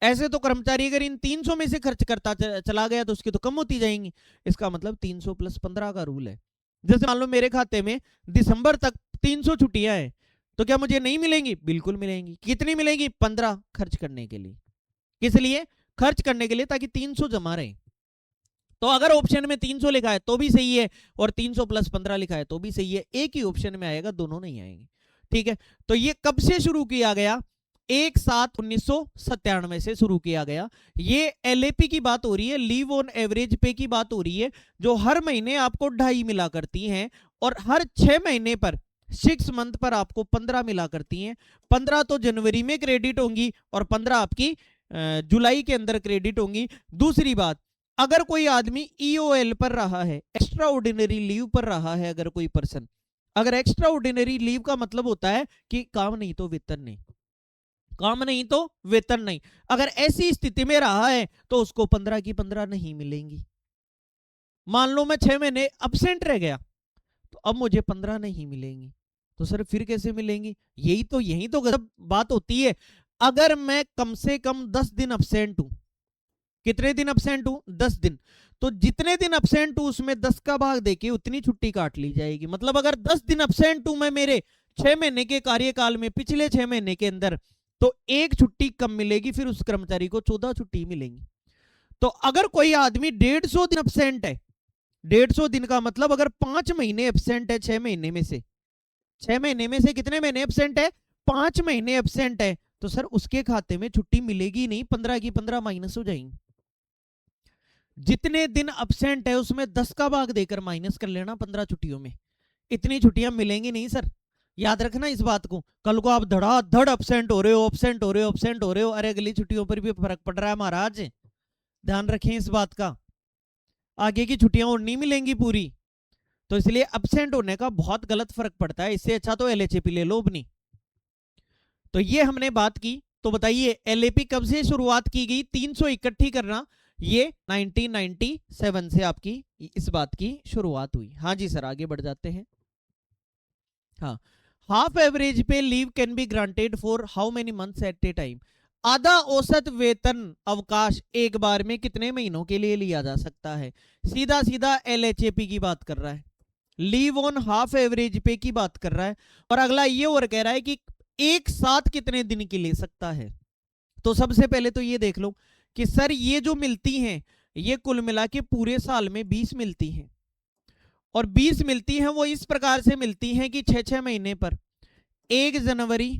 ऐसे तो कर्मचारी अगर इन 300 में से खर्च करता चला गया तो उसकी तो कम होती जाएंगी। इसका मतलब 300 + 15 का रूल है। जैसे मान लो मेरे खाते में दिसंबर तक 300 छुट्टियां हैं तो क्या मुझे नहीं मिलेंगी? बिल्कुल मिलेंगी। कितनी मिलेंगी? 15 खर्च करने के लिए। किस लिए? खर्च करने के लिए, ताकि 300 जमा रहे। तो अगर ऑप्शन में 300 लिखा है तो भी सही है और 300 + 15 लिखा है तो भी सही है। एक ही ऑप्शन में आएगा, दोनों नहीं आएंगे। ठीक है, तो ये कब से शुरू किया गया? 1/7/1997 से शुरू किया गया। ये एलएपी की बात हो रही है, लीव ऑन एवरेज पे की बात हो रही है, जो हर महीने आपको 2.5 मिला करती हैं और हर 6 महीने पर 6 मंथ पर आपको 15 मिला करती हैं। 15 तो जनवरी में क्रेडिट होंगी और 15 आपकी जुलाई के अंदर क्रेडिट होंगी। दूसरी बात, अगर कोई आदमी ईओएल पर रहा है, एक्स्ट्रा ऑर्डिनरी लीव पर रहा है, अगर कोई पर्सन, अगर एक्स्ट्रा ऑर्डिनरी लीव का मतलब होता है कि काम नहीं तो वेतन नहीं, काम नहीं तो वेतन नहीं, अगर ऐसी स्थिति में रहा है तो उसको 15 की 15 नहीं मिलेंगी। मान लो मैं 6 महीने अब्सेंट रह गया तो अब मुझे 15 नहीं मिलेंगी, तो सर फिर कैसे मिलेंगी? यही तो गजब बात होती है। अगर मैं कम से कम 10 दिन अब्सेंट हूं, कितने दिन अब्सेंट हूं? 10 दिन, तो जितने दिन अब्सेंट हूं उसमें 10 का भाग देके उतनी छुट्टी काट ली जाएगी। मतलब अगर 10 दिन अब्सेंट हूं मैं मेरे 6 महीने के कार्यकाल में, पिछले 6 महीने के अंदर, तो 1 छुट्टी कम मिलेगी, फिर उस कर्मचारी को 14 छुट्टी मिलेंगी। तो अगर कोई आदमी 150 दिन अब्सेंट है 150 दिन का मतलब अगर 5 महीने एब्सेंट है 6 महीने में से, 6 महीने में से कितने महीने एब्सेंट है, 5 महीने एब्सेंट है, तो सर उसके खाते में छुट्टी मिलेगी नहीं, 15 की 15 माइनस हो जाएंगी। जितने दिन एब्सेंट है उसमें 10 का भाग देकर माइनस कर लेना 15 छुट्टियों में, इतनी छुट्टियां मिलेंगी नहीं सर। याद रखना इस बात को, कल को आप धड़ाधड़ एब्सेंट हो रहे हो, एब्सेंट हो रहे हो, एब्सेंट हो रहे हो, अरे अगली छुट्टियों पर भी फर्क पड़ रहा है महाराज, ध्यान रखें इस बात का, आगे की छुट्टियां और नहीं मिलेंगी पूरी। तो इसलिए एब्सेंट होने का बहुत गलत फर्क पड़ता है, इससे अच्छा तो एलएचएपी ले लो अपनी। तो ये हमने बात की। तो बताइए एलएपी कब से शुरुआत की गई 300 इकट्ठी करना, ये 1997 से आपकी इस बात की शुरुआत हुई। हाँ जी सर, आगे बढ़ जाते हैं। हाँ, half average pay leave can be granted for how many months at a time. आधा औसत वेतन अवकाश एक बार में कितने महीनों के लिए लिया जा सकता है। सीधा सीधा एलएचएपी की बात कर रहा है, लीव ऑन हाफ एवरेज पे की बात कर रहा है। और अगला ये और कह रहा है कि एक साथ कितने दिन की ले सकता है। तो सबसे पहले तो ये देख लो कि सर ये जो मिलती हैं ये कुल मिला के पूरे साल में 20 मिलती हैं, और 20 मिलती हैं वो इस प्रकार से मिलती हैं कि 6-6 महीने पर 1 जनवरी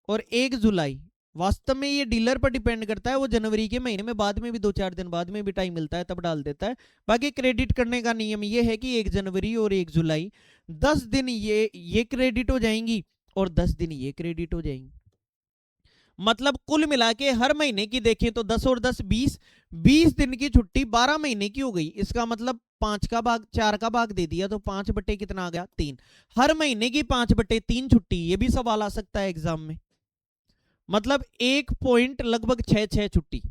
और 1 जुलाई। वास्तव में ये डीलर पर डिपेंड करता है, वो जनवरी के महीने में बाद में भी 2-4 दिन बाद में भी टाइम मिलता है तब डाल देता है। बाकी क्रेडिट करने का नियम ये है कि 1 जनवरी और 1 जुलाई 10 दिन ये क्रेडिट हो जाएंगी और 10 दिन ये क्रेडिट हो जाएंगी। मतलब कुल मिला के हर महीने की देखें तो 10 और 10 20, 20 दिन की छुट्टी 12 महीने की हो गई। इसका मतलब 5 का भाग 4 का भाग दे दिया तो 5 बटे कितना आ गया 3। हर महीने की 5 बटे 3 छुट्टी, ये भी सवाल आ सकता है एग्जाम में। मतलब 1 पॉइंट लगभग 6 छुट्टी,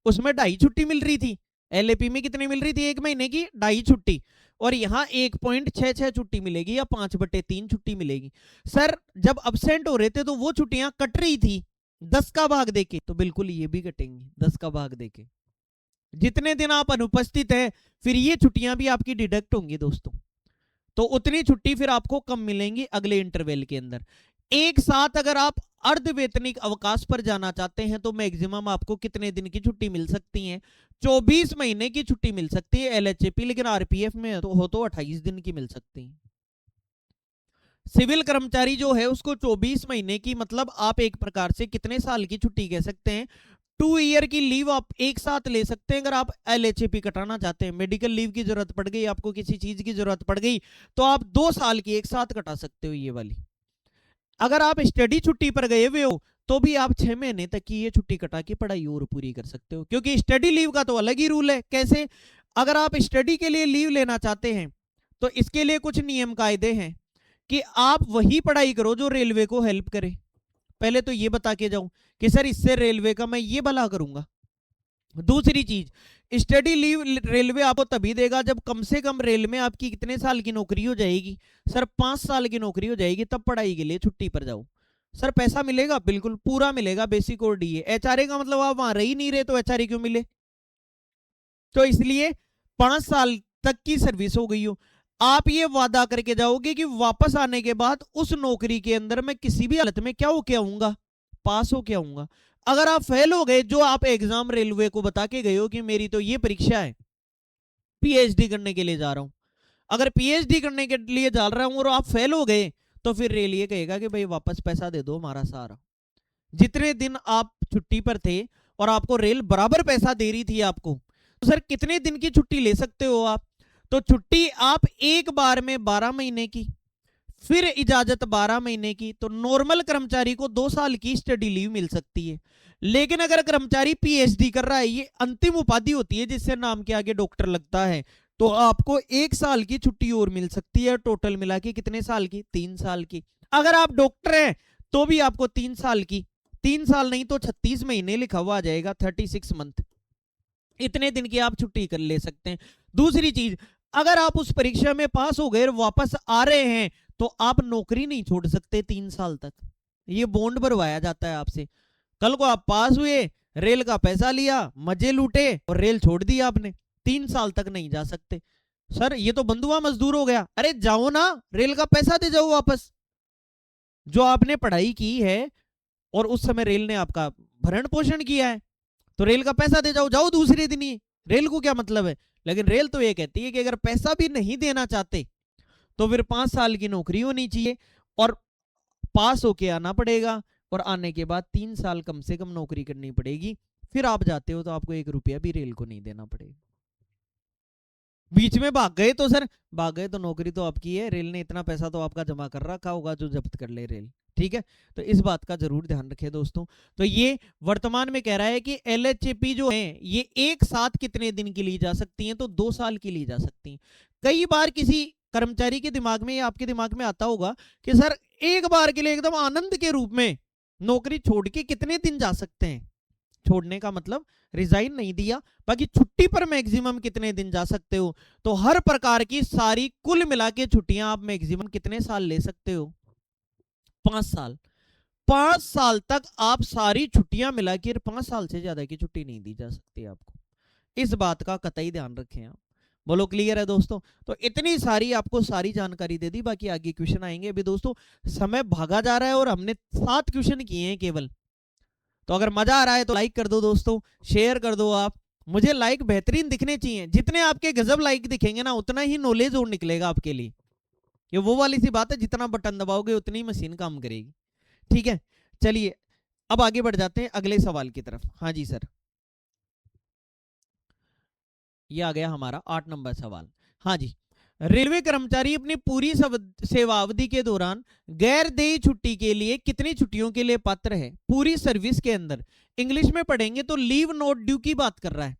उसमें 2.5 छुट्टी मिल रही थी। एलएपी में कितनी मिल रही थी एक महीने की 2.5 छुट्टी, और यहाँ 1.6 छुट्टी मिलेगी या 5 बटे 3 छुट्टी मिलेगी। सर जब अब्सेंट हो रहे थे तो वो छुट्टियां कट रही थी 10 का भाग देके, तो बिल्कुल ये भी कटेंगी 10 का भाग देके। जितने दिन आप अनुपस्थित है फिर ये छुट्टियां भी आपकी डिडक्ट होंगी दोस्तों, तो उतनी छुट्टी फिर आपको कम मिलेंगी अगले इंटरवल के अंदर। एक साथ अगर आप अर्धवेतनिक अवकाश पर जाना चाहते हैं तो मैक्सिमम आपको कितने दिन की छुट्टी मिल सकती है, 24 महीने की छुट्टी मिल सकती है एलएचएपी, लेकिन आरपीएफ में तो 28 दिन की मिल सकती है। सिविल कर्मचारी जो है उसको 24 महीने की, मतलब आप एक प्रकार से कितने साल की छुट्टी कह सकते हैं, 2 ईयर की लीव आप एक साथ ले सकते हैं। अगर आप एलएचएपी कटाना चाहते हैं, मेडिकल लीव की जरूरत पड़ गई, आपको किसी चीज की जरूरत पड़ गई, तो आप 2 साल की एक साथ कटा सकते हो ये वाली। अगर आप स्टडी छुट्टी पर गए हुए हो तो भी आप 6 महीने तक की ये छुट्टी कटा के पढ़ाई और पूरी कर सकते हो, क्योंकि स्टडी लीव का तो अलग ही रूल है। कैसे, अगर आप स्टडी के लिए लीव लेना चाहते हैं तो इसके लिए कुछ नियम कायदे हैं कि आप वही पढ़ाई करो जो रेलवे को हेल्प करे। पहले तो ये बता के जाऊं कि सर इससे रेलवे का मैं ये भला करूंगा। दूसरी चीज, स्टडी लीव रेलवे आपको तभी देगा जब कम से कम रेल में आपकी कितने साल की नौकरी हो जाएगी, सर 5 साल की नौकरी हो जाएगी, तब पढ़ाई के लिए छुट्टी पर जाओ। सर पैसा मिलेगा, बिल्कुल पूरा मिलेगा, बेसिक और डीए। एचआरए का मतलब आप वहां रह ही नहीं रहे तो एचआरए क्यों मिले। तो इसलिए 5 साल तक की सर्विस हो गई हो, आप ये वादा करके जाओगे कि वापस आने के बाद उस नौकरी के अंदर मैं किसी भी हालत में क्या होके आऊंगा, पास होके आऊंगा। अगर आप फेल हो गए, जो आप एग्जाम रेलवे को बता के गए हो कि मेरी तो ये परीक्षा है, पीएचडी करने के लिए जा रहा हूं, अगर पीएचडी करने के लिए जा रहा हूं और आप फेल हो गए तो फिर रेल ये कहेगा कि भाई वापस पैसा दे दो हमारा सारा। जितने दिन आप छुट्टी पर थे और आपको रेल बराबर पैसा दे रही थी आपको, तो सर कितने दिन की छुट्टी ले सकते हो आप। तो छुट्टी आप एक बार में 12 महीने की, फिर इजाजत 12 महीने की। तो नॉर्मल कर्मचारी को 2 साल की स्टडी लीव मिल सकती है, लेकिन अगर कर्मचारी पीएचडी कर रहा है, ये अंतिम उपाधि होती है जिससे नाम के आगे डॉक्टर लगता है, तो आपको 1 साल की छुट्टी और मिल सकती है। टोटल मिला के कितने साल की, 3 साल की। अगर आप डॉक्टर हैं तो भी आपको 3 साल की, 3 साल नहीं तो 36 महीने लिखा हुआ आ जाएगा, 36 मंथ, इतने दिन की आप छुट्टी कर ले सकते हैं। दूसरी चीज, अगर आप उस परीक्षा में पास हो गए और वापस आ रहे हैं तो आप नौकरी नहीं छोड़ सकते 3 साल तक, ये बॉन्ड भरवाया जाता है आपसे। कल को आप पास हुए, रेल का पैसा लिया, मजे लूटे और रेल छोड़ दी आपने, 3 साल तक नहीं जा सकते। सर ये तो बंधुआ मजदूर हो गया। अरे जाओ ना, रेल का पैसा दे जाओ वापस, जो आपने पढ़ाई की है और उस समय रेल ने आपका भरण पोषण किया है, तो रेल का पैसा दे जाओ, जाओ दूसरे दिन ही। रेल को क्या मतलब है, लेकिन रेल तो ये कहती है कि अगर पैसा भी नहीं देना चाहते तो फिर 5 साल की नौकरी होनी चाहिए और पास होके आना पड़ेगा, और आने के बाद 3 साल कम से कम नौकरी करनी पड़ेगी, फिर आप जाते हो तो आपको 1 रुपया भी रेल को नहीं देना पड़ेगा। बीच में भाग गए तो सर, भाग गए तो नौकरी तो आपकी है, रेल ने इतना पैसा तो आपका जमा कर रखा होगा जो जब्त कर ले रेल। ठीक है, तो इस बात का जरूर ध्यान रखें दोस्तों। तो ये वर्तमान में कह रहा है कि LHAP जो है ये एक साथ कितने दिन की ली जा सकती हैं, तो 2 साल की ली जा सकती हैं। कई बार किसी कर्मचारी के दिमाग में या आपके दिमाग में आता होगा कि सर एक बार के लिए एकदम आनंद के रूप में नौकरी छोड़ के कितने दिन जा सकते हैं। छोड़ने का मतलब रिजाइन नहीं दिया, बाकी छुट्टी पर मैक्सिमम कितने दिन जा सकते हो। तो हर प्रकार की सारी कुल मिला के छुट्टियां आप मैक्सिमम कितने साल ले सकते हो, 5 साल। 5 साल तक आप सारी छुट्टियां मिला के 5 साल से ज्यादा की छुट्टी नहीं दी जा सकती आपको। इस बात का कतई ध्यान रखें आप। बोलो क्लियर है दोस्तों। तो इतनी सारी आपको सारी जानकारी दे दी, बाकी आगे क्वेश्चन आएंगे। अभी दोस्तों समय भागा जा रहा है और हमने 7 क्वेश्चन किए हैं केवल। तो अगर मजा आ रहा है तो लाइक कर दो दोस्तों, शेयर कर दो आप। मुझे लाइक बेहतरीन दिखने चाहिए, जितने आपके गजब लाइक दिखेंगे ना उतना ही नॉलेज और निकलेगा आपके लिए। ये वो वाली सी बात है, जितना बटन दबाओगे उतनी मशीन काम करेगी। ठीक है, चलिए अब आगे बढ़ जाते हैं अगले सवाल की तरफ। हाँ जी सर, ये आ गया हमारा 8 नंबर सवाल। हाँ जी, रेलवे कर्मचारी अपनी पूरी सेवावधि के दौरान गैर देय छुट्टी के लिए कितनी छुट्टियों के लिए पात्र है पूरी सर्विस के अंदर। इंग्लिश में पढ़ेंगे तो लीव नॉट ड्यू की बात कर रहा है।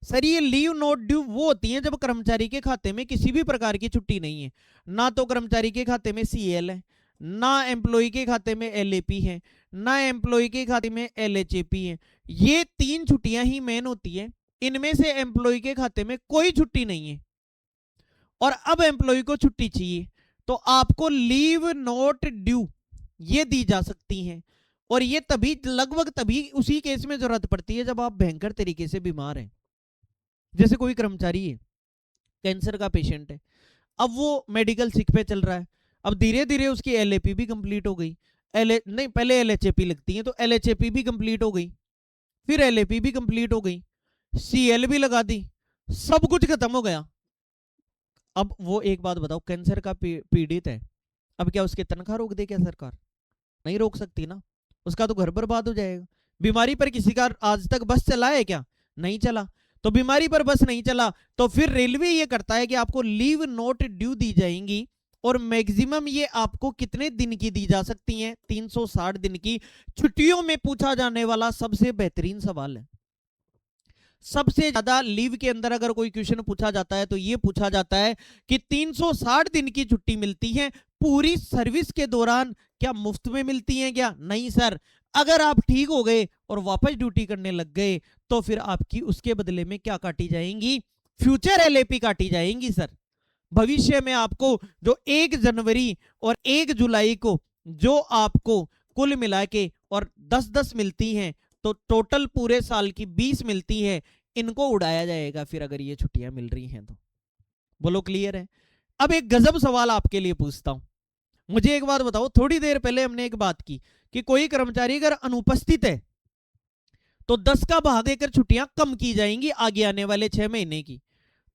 सर ये लीव नॉट ड्यू वो होती है जब कर्मचारी के खाते में किसी भी प्रकार की छुट्टी नहीं है, ना तो कर्मचारी के खाते में CL है, ना एम्प्लॉय के खाते में LAP है, ना एम्प्लॉय के खाते में LHAP है। ये 3 छुट्टियां ही मेन होती है। इनमें से एम्प्लॉय के खाते में कोई छुट्टी नहीं है और अब एम्प्लॉय को छुट्टी चाहिए, तो आपको लीव नॉट ड्यू ये दी जा सकती हैं। और ये तभी लगभग तभी उसी केस में जरूरत पड़ती है जब आप भयंकर तरीके से बीमार हैं। जैसे कोई कर्मचारी है, कैंसर का पेशेंट है, अब वो मेडिकल सिक पे चल रहा है, अब धीरे धीरे उसकी LAP भी कंप्लीट हो गई, नहीं पहले LHAP लगती है, तो LHAP भी कंप्लीट हो गई, फिर LAP भी कंप्लीट हो गई, CL भी लगा दी, सब कुछ खत्म हो गया। अब वो एक बात बताओ, कैंसर का पीड़ित है, अब क्या उसकी तनख्वाह रोक दे क्या सरकार? नहीं रोक सकती ना, उसका तो घर बर्बाद हो जाएगा। बीमारी पर किसी का आज तक बस चला है क्या? नहीं चला। तो बीमारी पर बस नहीं चला तो फिर रेलवे ये करता है कि आपको लीव नॉट ड्यू दी जाएंगी, और मैक्सिमम ये आपको कितने दिन की दी जा सकती हैं? 360 दिन की। छुट्टियों में पूछा जाने वाला सबसे बेहतरीन सवाल है। सबसे ज्यादा लीव के अंदर अगर कोई क्वेश्चन पूछा जाता है तो ये पूछा जाता है कि 360 दिन की छुट्टी मिलती है पूरी सर्विस के दौरान, क्या मुफ्त में मिलती है क्या? नहीं सर। अगर आप ठीक हो गए और वापस ड्यूटी करने लग गए तो फिर आपकी उसके बदले में क्या काटी जाएंगी? फ्यूचर LAP काटी जाएंगी सर। भविष्य में आपको जो 1 जनवरी और 1 जुलाई को जो आपको कुल मिला के और 10-10 मिलती हैं, तो टोटल पूरे साल की 20 मिलती है, इनको उड़ाया जाएगा फिर अगर ये छुट्टियां मिल रही हैं तो। बोलो क्लियर है। अब एक गजब सवाल आपके लिए पूछता हूं, मुझे एक बात बताओ, थोड़ी देर पहले हमने एक बात की कि कोई कर्मचारी अगर अनुपस्थित है तो 10 का भाग देकर छुट्टियां कम की जाएंगी आगे आने वाले 6 महीने की।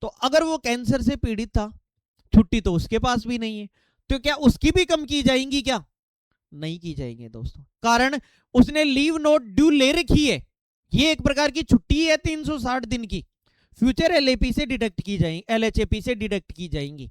तो अगर वो कैंसर से पीड़ित था, छुट्टी तो उसके पास भी नहीं है, तो क्या उसकी भी कम की जाएंगी क्या? नहीं की जाएंगे दोस्तों, कारण उसने लीव नॉट ड्यू ले रखी है। ये एक प्रकार की छुट्टी है 360 दिन की, फ्यूचर LAP से डिडक्ट की जाएंगी, LHAP से डिडक्ट की जाएंगी,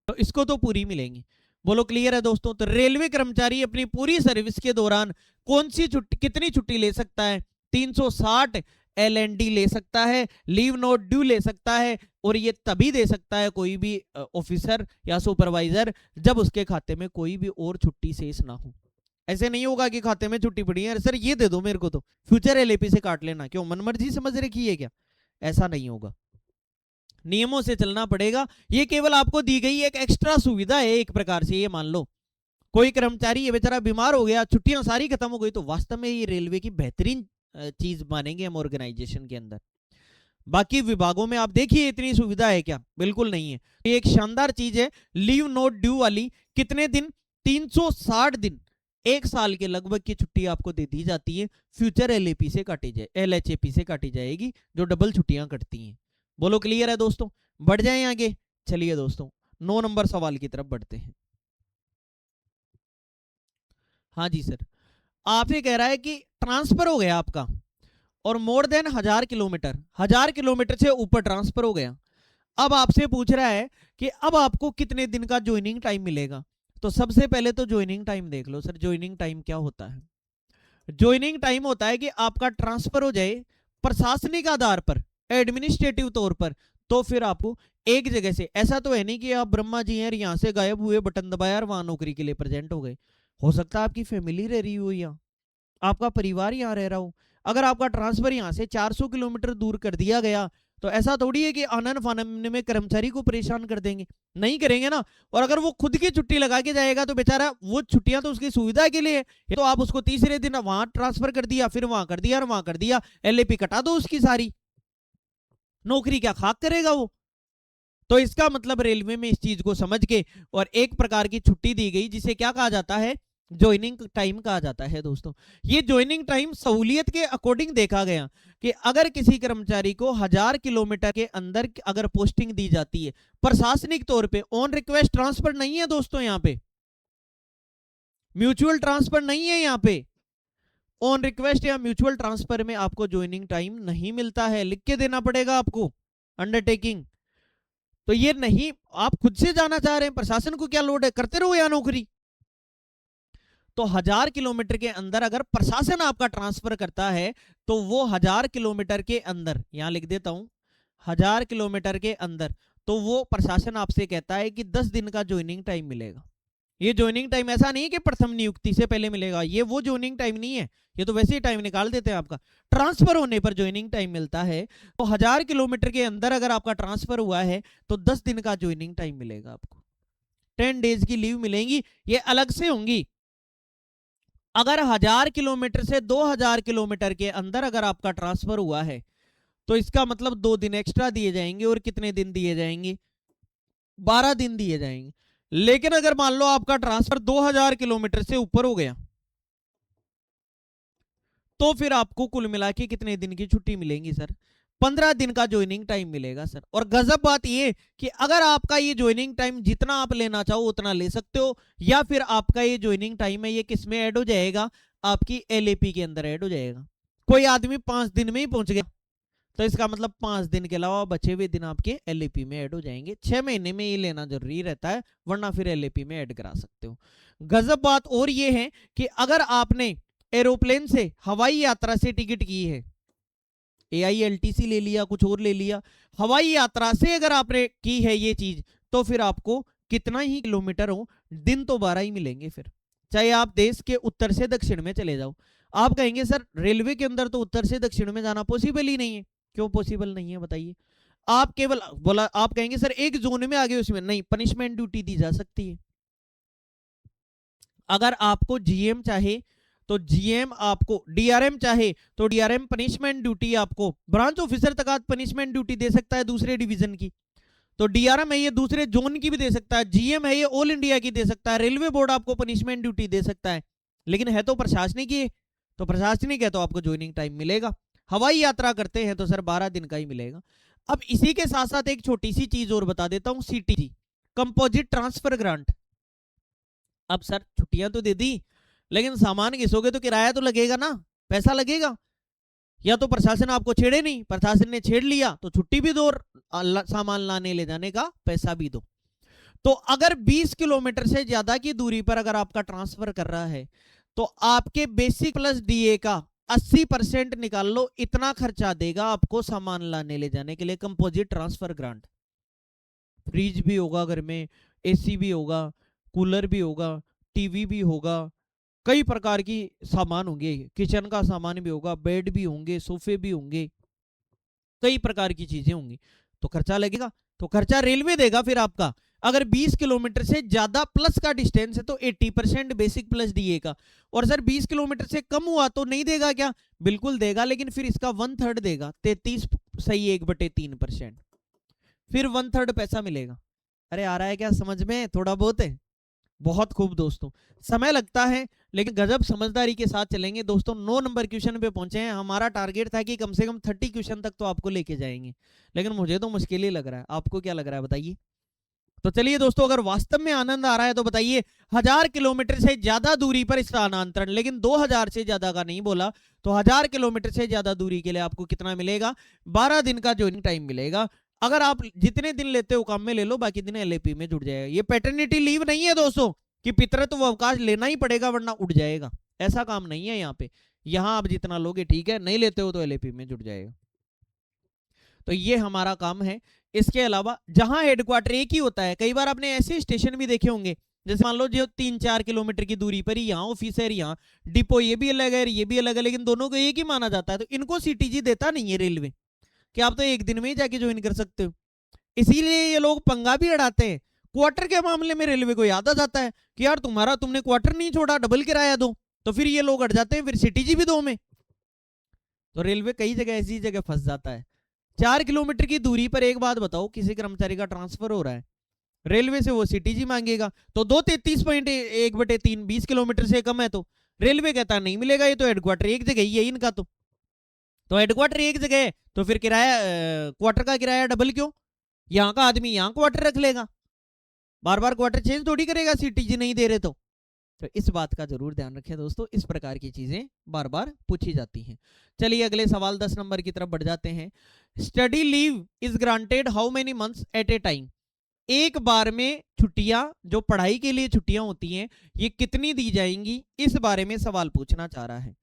तो इसको तो पूरी मिलेंगी। बोलो क्लियर है दोस्तों। तो रेलवे कर्मचारी अपनी पूरी सर्विस के दौरान कौन सी छुट्टी, कितनी छुट्टी ले सकता है? 360 LND ले सकता है, लीव नॉट ड्यू ले सकता है, और ये तभी दे सकता है कोई भी ऑफिसर या सुपरवाइजर जब उसके खाते में कोई भी और छुट्टी शेष ना हो। ऐसे नहीं होगा कि खाते में छुट्टी पड़ी है, सर ये दे दो मेरे को, तो फ्यूचर LAP से काट लेना, क्यों मनमर्जी समझ रखी है क्या? ऐसा नहीं होगा, नियमों से चलना पड़ेगा। ये केवल आपको दी गई एक एक्स्ट्रा सुविधा है एक प्रकार से। ये मान लो कोई कर्मचारी ये बेचारा बीमार हो गया, छुट्टियां सारी खत्म हो गई, तो वास्तव में ये रेलवे की बेहतरीन चीज मानेंगे हम ऑर्गेनाइजेशन के अंदर। बाकी विभागों में आप देखिए इतनी सुविधा है क्या? बिल्कुल नहीं है। ये एक शानदार चीज है लीव नॉट ड्यू वाली। कितने दिन? 360 दिन, 1 साल के लगभग की छुट्टी आपको दे दी जाती है। फ्यूचर LAP से काटी जाए, LHAP से काटी जाएगी जो डबल छुट्टियां कटती हैं। बोलो क्लियर है दोस्तों? बढ़ जाएं आगे। चलिए दोस्तों 9 नंबर सवाल की तरफ बढ़ते हैं। हाँ जी सर, आपसे कह रहा है कि ट्रांसफर हो गया आपका और मोर देन 1000 किलोमीटर, 1000 किलोमीटर से ऊपर ट्रांसफर हो गया। अब आपसे पूछ रहा है कि अब आपको कितने दिन का ज्वाइनिंग टाइम मिलेगा। तो सबसे पहले तो ज्वाइनिंग टाइम देख लो सर। ज्वाइनिंग टाइम क्या होता है? ज्वाइनिंग टाइम होता है कि आपका ट्रांसफर हो जाए प्रशासनिक आधार पर, एडमिनिस्ट्रेटिव तौर पर, तो फिर आपको एक जगह से, ऐसा तो है नहीं कि आप ब्रह्मा जी हैं यहां से गायब हुए, बटन दबाया और वहां नौकरी के लिए प्रेजेंट हो गए। हो सकता है आपकी फैमिली रह रही हो, यहाँ आपका परिवार यहाँ रह रहा हो। अगर आपका ट्रांसफर यहाँ से 400 किलोमीटर दूर कर दिया गया तो ऐसा थोड़ी है कि आनन फानन में कर्मचारी को परेशान कर देंगे, नहीं करेंगे ना। और अगर वो खुद की छुट्टी लगा के जाएगा तो बेचारा, वो छुट्टियां तो उसकी सुविधा के लिए है, तो आप उसको तीसरे दिन वहां ट्रांसफर कर दिया, फिर वहां कर दिया और वहां कर दिया, एलएपी कटा दो उसकी सारी, नौकरी क्या खाक करेगा वो। तो इसका मतलब रेलवे में इस चीज को समझ के और एक प्रकार की छुट्टी दी गई जिसे क्या कहा जाता है, ज्वाइनिंग टाइम कहा जाता है दोस्तों। ये ज्वाइनिंग टाइम सहूलियत के अकॉर्डिंग देखा गया कि अगर किसी कर्मचारी को 1000 किलोमीटर के अंदर अगर पोस्टिंग दी जाती है प्रशासनिक तौर पे, ऑन रिक्वेस्ट ट्रांसफर नहीं है दोस्तों, यहाँ पे म्यूचुअल ट्रांसफर नहीं है, यहाँ पे ऑन रिक्वेस्ट या म्यूचुअल ट्रांसफर में आपको ज्वाइनिंग टाइम नहीं मिलता है, लिख के देना पड़ेगा आपको अंडरटेकिंग। तो ये नहीं, आप खुद से जाना चाह रहे हैं, प्रशासन को क्या लोड है, करते रहो यहाँ नौकरी। तो 1000 किलोमीटर के अंदर अगर प्रशासन आपका ट्रांसफर करता है तो वो 1000 किलोमीटर के अंदर, यहां लिख देता हूं 1000 किलोमीटर के अंदर, तो वो प्रशासन आपसे कहता है कि 10 दिन का ज्वाइनिंग टाइम मिलेगा। ये ज्वाइनिंग टाइम ऐसा नहीं है कि प्रथम नियुक्ति से पहले मिलेगा, ये वो ज्वाइनिंग टाइम नहीं है, ये तो वैसे ही टाइम निकाल देते हैं आपका। ट्रांसफर होने पर ज्वाइनिंग टाइम मिलता है। तो 1000 किलोमीटर के अंदर अगर आपका ट्रांसफर हुआ है तो 10 दिन का ज्वाइनिंग टाइम मिलेगा आपको। 10 डेज की लीव मिलेंगी, ये अलग से होंगी। अगर 1000 किलोमीटर से 2000 किलोमीटर के अंदर अगर आपका ट्रांसफर हुआ है तो इसका मतलब 2 दिन एक्स्ट्रा दिए जाएंगे। और कितने दिन दिए जाएंगे? 12 दिन दिए जाएंगे। लेकिन अगर मान लो आपका ट्रांसफर 2000 किलोमीटर से ऊपर हो गया तो फिर आपको कुल मिला के कितने दिन की छुट्टी मिलेंगी सर? 15 दिन का ज्वाइनिंग टाइम मिलेगा सर। और गजब बात ये कि अगर आपका ये ज्वाइनिंग टाइम जितना आप लेना चाहो उतना ले सकते हो, या फिर आपका ये ज्वाइनिंग टाइम है ये किस में ऐड हो जाएगा, आपकी एलएपी के अंदर ऐड हो जाएगा। कोई आदमी 5 दिन में ही पहुंच गया तो इसका मतलब 5 दिन के अलावा बचे हुए दिन आपके एलएपी में ऐड हो जाएंगे। 6 महीने में ये लेना जरूरी रहता है, वरना फिर एलएपी में ऐड करा सकते हो। गजब बात और ये है कि अगर आपने एरोप्लेन से, हवाई यात्रा से टिकट की है, AILTC ले लिया, कुछ और ले लिया, हवाई यात्रा से अगर आपने की है ये चीज, तो फिर आपको कितना ही किलोमीटर हो, दिन तो 12 ही मिलेंगे फिर, चाहे आप देश के उत्तर से दक्षिण में चले जाओ। आप कहेंगे सर रेलवे के अंदर तो उत्तर से दक्षिण में जाना पॉसिबल ही नहीं है। क्यों पॉसिबल नहीं है बताइए? आप केवल बोला, आप कहेंगे सर एक जोन में आ गए, उसमें नहीं, पनिशमेंट ड्यूटी दी जा सकती है। अगर आपको जीएम चाहे तो जीएम, आपको डीआरएम चाहे तो डीआरएम पनिशमेंट ड्यूटी आपको ब्रांच ऑफिसर तक पनिशमेंट ड्यूटी दे सकता है दूसरे डिवीजन की। तो डीआरएम है ये दूसरे जोन की भी दे सकता है, जीएम है ये ऑल इंडिया की दे सकता है, रेलवे बोर्ड आपको पनिशमेंट ड्यूटी दे सकता है। लेकिन है तो प्रशासनिक ही, तो प्रशासनिक है तो आपको ज्वाइनिंग टाइम मिलेगा। हवाई यात्रा करते हैं तो सर 12 दिन का ही मिलेगा। अब इसी के साथ साथ एक छोटी सी चीज और बता देता हूं, सीटीजी, कंपोजिट ट्रांसफर ग्रांट। अब सर छुट्टियां तो दे दी, लेकिन सामान घिसोगे तो किराया तो लगेगा ना, पैसा लगेगा। या तो प्रशासन आपको छेड़े नहीं, प्रशासन ने छेड़ लिया तो छुट्टी भी दो और सामान लाने ले जाने का पैसा भी दो। तो अगर 20 किलोमीटर से ज्यादा की दूरी पर अगर आपका ट्रांसफर कर रहा है तो आपके बेसिक प्लस डीए का 80% निकाल लो, इतना खर्चा देगा आपको सामान लाने ले जाने के लिए कंपोजिट ट्रांसफर ग्रांट। फ्रिज भी होगा घर में, एसी भी होगा, कूलर भी होगा, टीवी भी होगा, कई प्रकार की सामान होंगे, किचन का सामान भी होगा, बेड भी होंगे, सोफे भी होंगे, कई प्रकार की चीजें होंगी, तो खर्चा लगेगा। तो खर्चा रेलवे देगा फिर आपका। अगर 20 किलोमीटर से ज्यादा प्लस का डिस्टेंस है तो 80% बेसिक प्लस डीए का। और सर 20 किलोमीटर से कम हुआ तो नहीं देगा क्या? बिल्कुल देगा, लेकिन फिर इसका 1/3 देगा, 33 सही 1/3%, फिर 1/3 पैसा मिलेगा। अरे आ रहा है क्या समझ में? थोड़ा बहुत है, बहुत खूब दोस्तों, समय लगता है लेकिन गजब समझदारी के साथ चलेंगे दोस्तों। 9 नंबर क्वेश्चन पे पहुंचे हैं। हमारा टारगेट था कि कम से कम 30 क्वेश्चन तक तो आपको लेके जाएंगे, लेकिन मुझे तो मुश्किल ही लग रहा है। आपको क्या लग रहा है बताइए? तो चलिए दोस्तों, अगर वास्तव में आनंद आ रहा है तो बताइए, 1000 किलोमीटर से ज्यादा दूरी पर स्थानांतरण, लेकिन 2000 से ज्यादा का नहीं बोला, तो 1000 किलोमीटर से ज्यादा दूरी के लिए आपको कितना मिलेगा? 12 दिन का ज्वाइनिंग टाइम मिलेगा। अगर आप जितने दिन लेते हो काम में ले लो, बाकी दिन एलएपी में जुड़ जाएगा। ये पैटर्निटी लीव नहीं है दोस्तों कि पितृत्व अवकाश लेना ही पड़ेगा वरना उड़ जाएगा, ऐसा काम नहीं है यहाँ पे। यहाँ आप जितना लोगे ठीक है, नहीं लेते हो तो एलएपी में जुड़ जाएगा। तो ये हमारा काम है। इसके अलावा जहां हेडक्वार्टर एक ही होता है, कई बार आपने ऐसे स्टेशन भी देखे होंगे, जैसे मान लो जो 3-4 किलोमीटर की दूरी पर ही यहाँ ऑफिस है, यहाँ डिपो, ये भी अलग है ये भी अलग है, लेकिन दोनों को एक ही माना जाता है। तो इनको सीटीजी देता नहीं है रेलवे, कि आप तो एक दिन में ही जाके ज्वाइन कर सकते हो। इसीलिए ये लोग पंगा भी अड़ाते हैं। क्वार्टर के मामले में रेलवे को याद आ जाता है कि यार तुमने क्वार्टर नहीं छोड़ा, डबल किराया दो, तो फिर ये लोग अड़ जाते हैं, फिर सीटीजी भी दो में। तो रेलवे कई जगह ऐसी जगह फंस जाता है। 4 किलोमीटर की दूरी पर एक बात बताओ, किसी कर्मचारी का ट्रांसफर हो रहा है रेलवे से, वो सीटीजी मांगेगा, तो 233.1/3 20 किलोमीटर से कम है, तो रेलवे कहता नहीं मिलेगा, ये तो हेडक्वार्टर एक जगह ही है इनका। तो हेडक्वार्टर एक जगह है तो फिर किराया, क्वार्टर का किराया डबल क्यों? यहाँ का आदमी यहाँ क्वार्टर रख लेगा, बार बार क्वार्टर चेंज थोड़ी करेगा सीटीजी नहीं दे रहे तो इस बात का जरूर ध्यान रखें दोस्तों, इस प्रकार की चीजें बार बार पूछी जाती हैं। चलिए अगले सवाल 10 नंबर की तरफ बढ़ जाते हैं। Study leave is granted how many months at a time? एक बार में छुट्टियां, जो पढ़ाई के लिए छुट्टियां होती हैं, ये कितनी दी जाएंगी, इस बारे में सवाल पूछना चाह रहा है।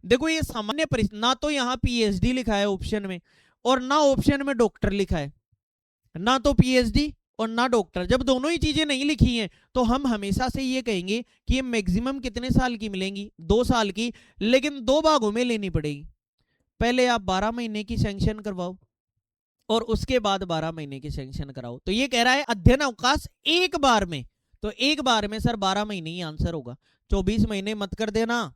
देखो ये सामान्य ना तो यहाँ पीएचडी लिखा है ऑप्शन में, और ना ऑप्शन में डॉक्टर लिखा है, ना तो पीएचडी और ना डॉक्टर। जब दोनों ही चीजें नहीं लिखी हैं तो हम हमेशा से ये कहेंगे कि ये मैक्सिमम कितने साल की मिलेंगी? 2 साल की, लेकिन 2 भागों में लेनी पड़ेगी। पहले आप 12 महीने की सैंक्शन करवाओ और उसके बाद 12 महीने की सैंक्शन कराओ। तो ये कह रहा है अध्ययन अवकाश एक बार में, तो एक बार में सर 12 महीने ही आंसर होगा, 24 महीने मत कर देना।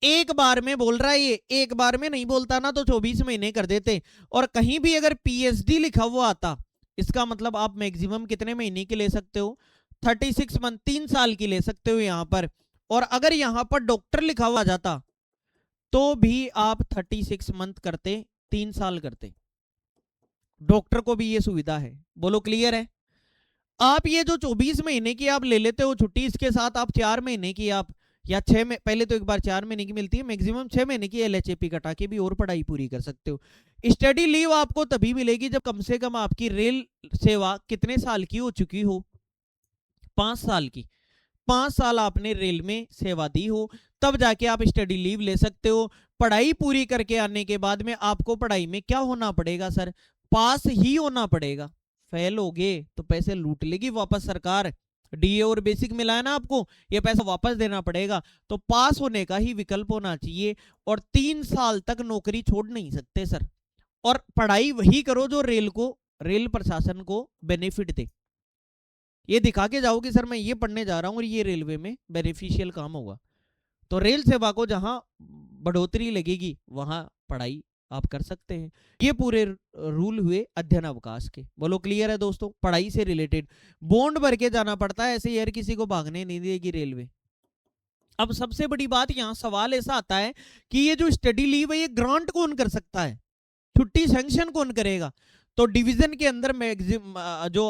एक बार में बोल रहा है ये, एक बार में नहीं बोलता ना तो 24 महीने कर देते। और कहीं भी अगर पीएचडी लिखा हुआ आता, इसका मतलब आप मैक्सिमम कितने महीने की ले सकते हो? 36 मंथ, 3 साल की ले सकते हो यहां पर। और अगर यहां पर डॉक्टर लिखा हुआ जाता तो भी आप 36 मंथ करते, 3 साल करते। डॉक्टर को भी ये सुविधा है। बोलो क्लियर है? आप ये जो 24 महीने की आप ले लेते हो छुट्टी, इसके साथ आप 4 महीने की आप, या 6 में, पहले तो एक बार 4 महीने की मिलती है, मैक्सिमम 6 महीने की एलएचएपी कटा के भी और पढ़ाई पूरी कर सकते हो। स्टडी लीव आपको तभी मिलेगी जब कम से कम आपकी रेल सेवा कितने साल की हो चुकी हो? 5 साल की। 5 साल आपने रेल में सेवा दी हो, तब जाके आप स्टडी लीव ले सकते हो। पढ़ाई पूरी करके आने के बाद में आपको पढ़ाई में क्या होना पड़ेगा सर? पास ही होना पड़ेगा। फेल हो गए तो पैसे लूट लेगी वापस सरकार, डीए और बेसिक मिला है ना आपको, ये पैसा वापस देना पड़ेगा। तो पास होने का ही विकल्प होना चाहिए, और 3 साल तक नौकरी छोड़ नहीं सकते सर। और पढ़ाई वही करो जो रेल प्रशासन को बेनिफिट दे। ये दिखा के जाओ कि सर मैं ये पढ़ने जा रहा हूं और ये रेलवे में बेनिफिशियल काम होगा। तो रेल सेवा को जहां बढ़ोतरी लगेगी वहां पढ़ाई आप कर सकते हैं। ये पूरे रूल हुए अध्ययन अवकाश के। बोलो क्लियर है दोस्तों? पढ़ाई से रिलेटेड बॉन्ड भर के जाना पड़ता है, ऐसे यार किसी को भागने नहीं देगी रेलवे। अब सबसे बड़ी बात, यहाँ सवाल ऐसा आता है कि ये जो स्टडी लीव है ये ग्रांट कौन कर सकता है, छुट्टी सैंक्शन कौन करेगा? तो डिवीजन के अंदर जो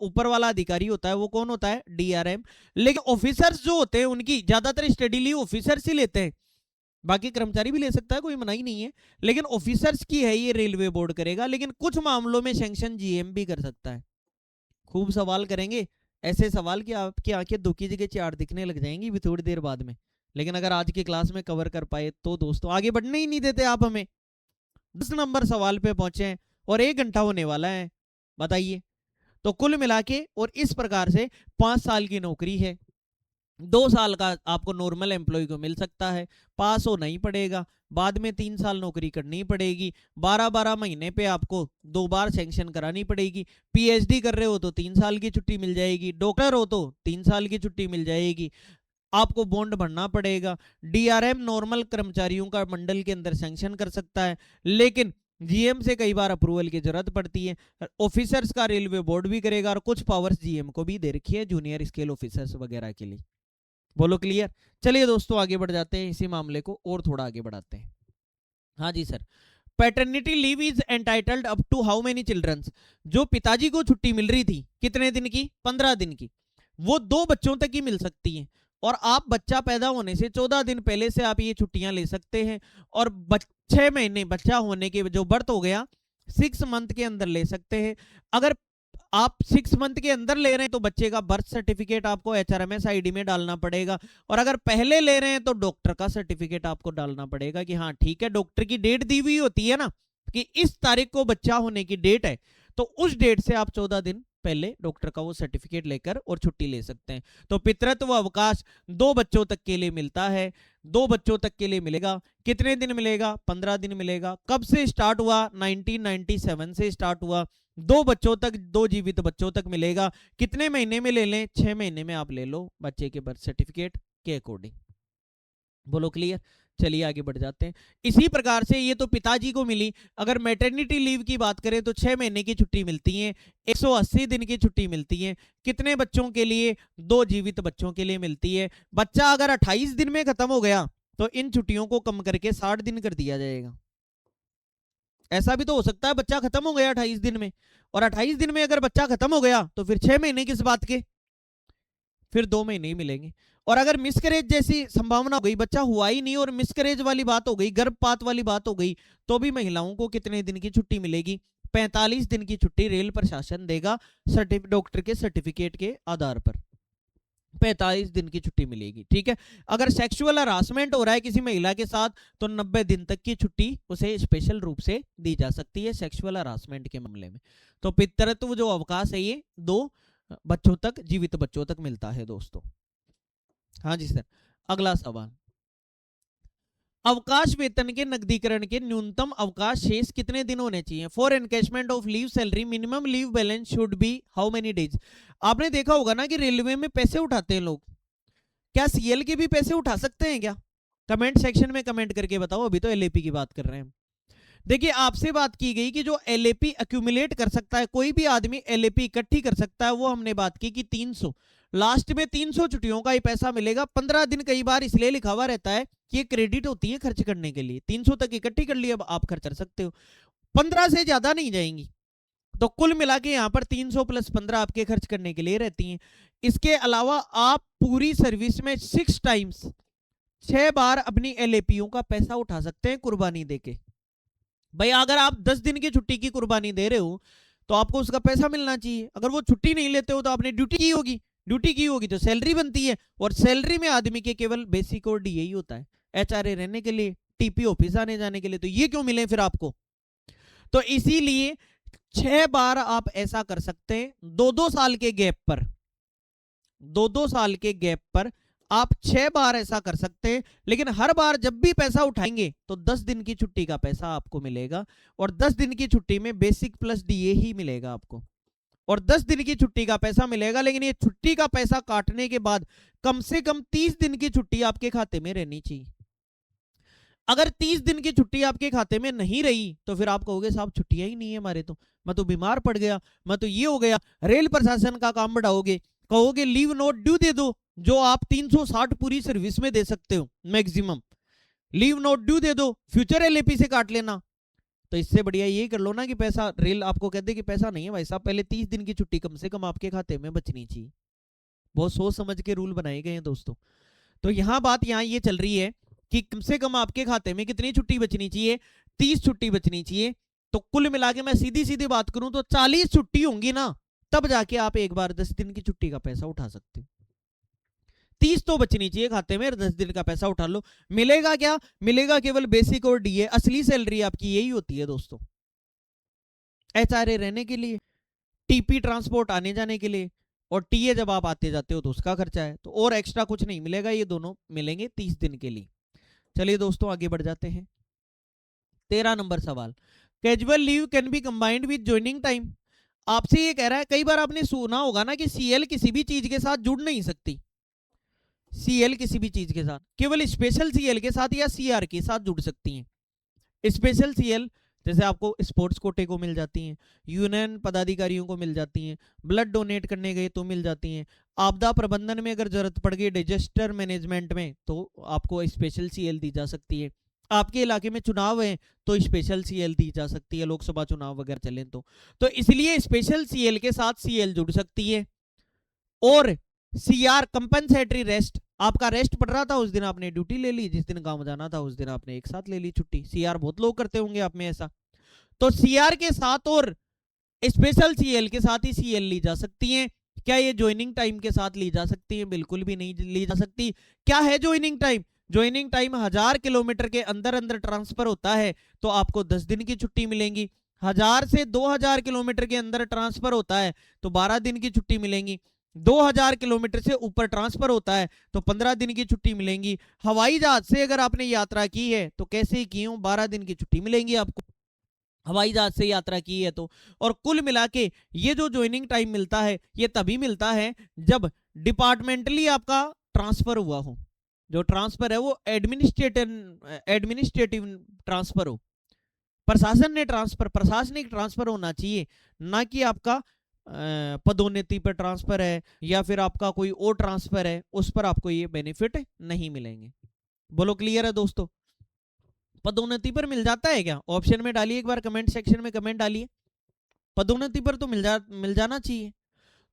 ऊपर वाला अधिकारी होता है वो कौन होता है? डीआरएम। लेकिन ऑफिसर्स जो होते हैं उनकी ज्यादातर स्टडी लीव ऑफिसर्स ही लेते हैं, बाकी कर्मचारी भी ले सकता है, कोई मनाही नहीं है, लेकिन ऑफिसर्स की है ये रेलवे बोर्ड करेगा। लेकिन कुछ मामलों में सैंक्शन जीएम भी कर सकता है। खूब सवाल करेंगे, ऐसे सवाल कि आपकी आंखें दो की जगह चार दिखने लग जाएंगी भी थोड़ी देर बाद में। लेकिन अगर आज की क्लास में कवर कर पाए तो दोस्तों आगे बढ़ने ही नहीं देते आप हमें। 10 नंबर सवाल पे पहुंचे हैं और 1 घंटा होने वाला है, बताइए। तो कुल मिला के और इस प्रकार से 5 साल की नौकरी है, 2 साल का आपको नॉर्मल एम्प्लॉय को मिल सकता है, पास होना ही पड़ेगा, बाद में 3 साल नौकरी करनी पड़ेगी, 12-12 महीने पे आपको 2 बार सैंक्शन करानी पड़ेगी। पीएचडी कर रहे हो तो 3 साल की छुट्टी मिल जाएगी, डॉक्टर हो तो 3 साल की छुट्टी मिल जाएगी, आपको बॉन्ड भरना पड़ेगा। डीआरएम नॉर्मल कर्मचारियों का मंडल के अंदर सैंक्शन कर सकता है, लेकिन जीएम से कई बार अप्रूवल की जरूरत पड़ती है। ऑफिसर्स का रेलवे बोर्ड भी करेगा और कुछ पावर्स जीएम को भी दे रखी है जूनियर स्केल ऑफिसर्स वगैरह के लिए। बोलो क्लियर। चलिए दोस्तों आगे बढ़ जाते हैं, इसी मामले को और थोड़ा आगे बढ़ाते हैं। हाँ जी sir. Paternity leave is entitled up to how many childrens. जो पिताजी को छुट्टी मिल रही थी कितने दिन की, 15 दिन की, वो 2 बच्चों तक ही मिल सकती है। और आप बच्चा पैदा होने से 14 दिन पहले से आप ये छुट्टियां ले सकते हैं। और 6 महीने बच्चा होने के जो बर्थ हो गया 6 मंथ के अंदर ले सकते हैं। अगर आप 6 मंथ के अंदर ले रहे हैं तो बच्चे का बर्थ सर्टिफिकेट आपको एचआरएमएस आईडी में डालना पड़ेगा। और अगर पहले ले रहे हैं तो डॉक्टर का सर्टिफिकेट आपको डालना पड़ेगा कि हाँ ठीक है, डॉक्टर की डेट दी हुई होती है ना कि इस तारीख को बच्चा होने की डेट है, तो उस डेट से आप 14 दिन पहले डॉक्टर का वो सर्टिफिकेट लेकर और छुट्टी ले सकते हैं। तो पितृत्व अवकाश 2 बच्चों तक के लिए मिलता है। 2 बच्चों तक के लिए मिलेगा। कितने दिन मिलेगा, 15 दिन मिलेगा। कब से स्टार्ट हुआ, 1997 से स्टार्ट हुआ। 2 बच्चों तक, 2 जीवित बच्चों तक मिलेगा। कितने महीने में ले लें, 6 महीने में आप ले लो बच्चे के बर्थ सर्टिफिकेट के अकॉर्डिंग। बोलो क्लियर। चलिए आगे बढ़ जाते हैं। इसी प्रकार से ये तो पिताजी को मिली। अगर मैटरनिटी लीव की बात करें तो 6 महीने की छुट्टी मिलती है, 180 दिन की छुट्टी मिलती है। कितने बच्चों के लिए, 2 जीवित बच्चों के लिए मिलती है। बच्चा अगर 28 दिन में खत्म हो गया तो इन छुट्टियों को कम करके 60 दिन कर दिया जाएगा। ऐसा भी तो हो सकता है बच्चा खत्म हो गया 28 दिन में, और 28 दिन में अगर बच्चा खत्म हो गया तो फिर 6 महीने किस बात के, फिर 2 महीने ही मिलेंगे। और अगर मिसकरेज जैसी संभावना हो गई, बच्चा हुआ ही नहीं और मिसकरेज वाली बात हो गई, गर्भपात वाली बात हो गई, तो भी महिलाओं को कितने दिन की छुट्टी मिलेगी, 45 दिन की छुट्टी रेल प्रशासन देगा डॉक्टर के सर्टिफिकेट के आधार पर। 45 दिन की छुट्टी मिलेगी, ठीक है। अगर सेक्सुअल हरासमेंट हो रहा है किसी महिला के साथ तो 90 दिन तक की छुट्टी उसे स्पेशल रूप से दी जा सकती है सेक्सुअल हरासमेंट के मामले में। तो पितृत्व जो अवकाश है ये 2 बच्चों तक, जीवित बच्चों तक मिलता है दोस्तों। हाँ जी सर। अगला सवाल, अवकाश वेतन के नकदीकरण के न्यूनतम अवकाश शेष कितने दिन होने चाहिए। For encashment of leave salary minimum leave balance should be how many days. आपने देखा होगा ना कि रेलवे में पैसे उठाते हैं लोग, क्या सीएल के भी पैसे उठा सकते हैं क्या? कमेंट सेक्शन में कमेंट करके बताओ। अभी तो एलएपी की बात कर रहे हैं। देखिए आपसे बात की गई कि जो एलएपी एक्यूमुलेट कर सकता है, कोई भी आदमी एलएपी इकट्ठी कर सकता है, वो हमने बात की कि 300, लास्ट में 300 छुट्टियों का ही पैसा मिलेगा। 15 दिन कई बार इसलिए लिखा हुआ रहता है कि ये क्रेडिट होती है खर्च करने के लिए। 300 तक इकट्ठी कर लिए, अब आप खर्च कर सकते हो, 15 से ज्यादा नहीं जाएंगी। तो कुल मिला के यहाँ पर 300 + 15 आपके खर्च करने के लिए रहती हैं। इसके अलावा आप पूरी सर्विस में 6 टाइम्स, 6 बार अपनी एलएपीओ का पैसा उठा सकते हैं कुर्बानी देके। भाई अगर आप 10 दिन की छुट्टी की कुर्बानी दे रहे हो तो आपको उसका पैसा मिलना चाहिए। अगर वो छुट्टी नहीं लेते हो तो आपने ड्यूटी की होगी तो सैलरी बनती है, और सैलरी में आदमी के केवल बेसिक और डीए ही होता है, एचआरए रहने के लिए, टीपी ऑफिस आने जाने के लिए। तो ये क्यों मिले फिर आपको? तो इसीलिए 6 बार आप ऐसा कर सकते हैं 2-2 साल के गैप पर, 2-2 साल के गैप पर आप 6 बार ऐसा कर सकते हैं। लेकिन हर बार जब भी पैसा उठाएंगे तो 10 दिन की छुट्टी का पैसा आपको मिलेगा, और 10 दिन की छुट्टी में बेसिक प्लस डीए ही मिलेगा आपको, और 10 दिन की छुट्टी का पैसा मिलेगा। लेकिन ये छुट्टी का पैसा काटने के बाद कम से कम 30 दिन की छुट्टी आपके खाते में रहनी चाहिए। अगर 30 दिन की छुट्टी आपके खाते में नहीं रही तो फिर आप कहोगे साहब छुट्टियां ही नहीं है हमारे, तो मैं तो बीमार पड़ गया, मैं तो ये हो गया। रेल प्रशासन का काम बढ़ाओगे, कहोगे लीव नोट ड्यू दे दो, जो आप 360 पूरी सर्विस में दे सकते हो मैक्सिमम, लीव नोट ड्यू दे दो, फ्यूचर एलएपी से काट लेना। तो इससे बढ़िया ये कर लो ना कि पैसा, रेल आपको कहते कि पैसा नहीं है भाई साहब, पहले 30 दिन की छुट्टी कम से कम आपके खाते में बचनी चाहिए। बहुत सोच समझ के रूल बनाए गए हैं दोस्तों। तो यहाँ बात यहाँ ये चल रही है कि कम से कम आपके खाते में कितनी छुट्टी बचनी चाहिए, 30 छुट्टी बचनी चाहिए। तो कुल मिला के मैं सीधी सीधी बात करूं तो 40 छुट्टी होंगी ना, तब जाके आप एक बार 10 दिन की छुट्टी का पैसा उठा सकते हो। 30 तो बचनी चाहिए खाते में, 10 दिन का पैसा उठा लो। मिलेगा क्या? मिलेगा केवल बेसिक और डीए। असली सैलरी आपकी यही होती है दोस्तों, एचआरए रहने के लिए, टीपी ट्रांसपोर्ट आने जाने के लिए, और टीए जब आप आते जाते हो तो उसका खर्चा है। तो और एक्स्ट्रा कुछ नहीं मिलेगा, ये दोनों मिलेंगे 30 दिन के लिए। चलिए दोस्तों आगे बढ़ जाते हैं। 13 नंबर सवाल, casual leave can B combined with joining time. आपसे ये कह रहा है, कई बार आपने सुना होगा ना कि सीएल किसी भी चीज के साथ जुड़ नहीं सकती। सीएल किसी भी चीज के साथ, केवल स्पेशल सीएल के साथ या सीआर के साथ जुड़ सकती हैं। स्पेशल सीएल जैसे आपको स्पोर्ट्स कोटे को मिल जाती हैं, यूनियन पदाधिकारियों को मिल जाती हैं, ब्लड डोनेट करने गए तो मिल जाती हैं, आपदा प्रबंधन में अगर जरूरत पड़ गई डिजास्टर मैनेजमेंट में तो आपको स्पेशल सीएल दी जा सकती है, आपके इलाके में चुनाव है तो स्पेशल सीएल दी जा सकती है, लोकसभा चुनाव वगैरह चले तो इसलिए स्पेशल सीएल के साथ सीएल जुड़ सकती है। और सीआर कंपनसेटरी रेस्ट, आपका रेस्ट पड़ रहा था उस दिन आपने ड्यूटी ले ली, जिस दिन गांव जाना था उस दिन आपने एक साथ ले ली छुट्टी। सीआर बहुत लोग करते होंगे आप में ऐसा, तो सीआर के साथ और स्पेशल सीएल के साथ ही सीएल ली जा सकती है। क्या ये ज्वाइनिंग टाइम के साथ ली जा सकती है? बिल्कुल भी नहीं ली जा सकती। क्या है joining time? Joining time 1000 kilometre के अंदर अंदर ट्रांसफर होता है तो आपको 10 दिन की छुट्टी मिलेंगी। 1000 से 2000 किलोमीटर के अंदर ट्रांसफर होता है तो 12 दिन की छुट्टी मिलेंगी। 2000 किलोमीटर से ऊपर ट्रांसफर होता है तो 15 दिन की छुट्टी मिलेंगी। हवाई जहाज से अगर आपने यात्रा की है तो कैसे की हो, 12 दिन की छुट्टी मिलेंगी आपको, हवाई जहाज से यात्रा की है तो। और कुल मिला के ये जो ज्वाइनिंग टाइम मिलता है ये तभी मिलता है जब डिपार्टमेंटली आपका ट्रांसफर हुआ हो। जो ट्रांसफर है वो एडमिनिस्ट्रेटिव ट्रांसफर हो, प्रशासनिक ट्रांसफर होना चाहिए, ना कि आपका पदोन्नति पर ट्रांसफर है या फिर आपका कोई और ट्रांसफर है उस पर आपको ये बेनिफिट नहीं मिलेंगे। बोलो क्लियर है दोस्तों? पदोन्नति पर मिल जाता है क्या? ऑप्शन में डालिए, एक बार कमेंट सेक्शन में कमेंट डालिए। पदोन्नति पर तो मिल जाना चाहिए।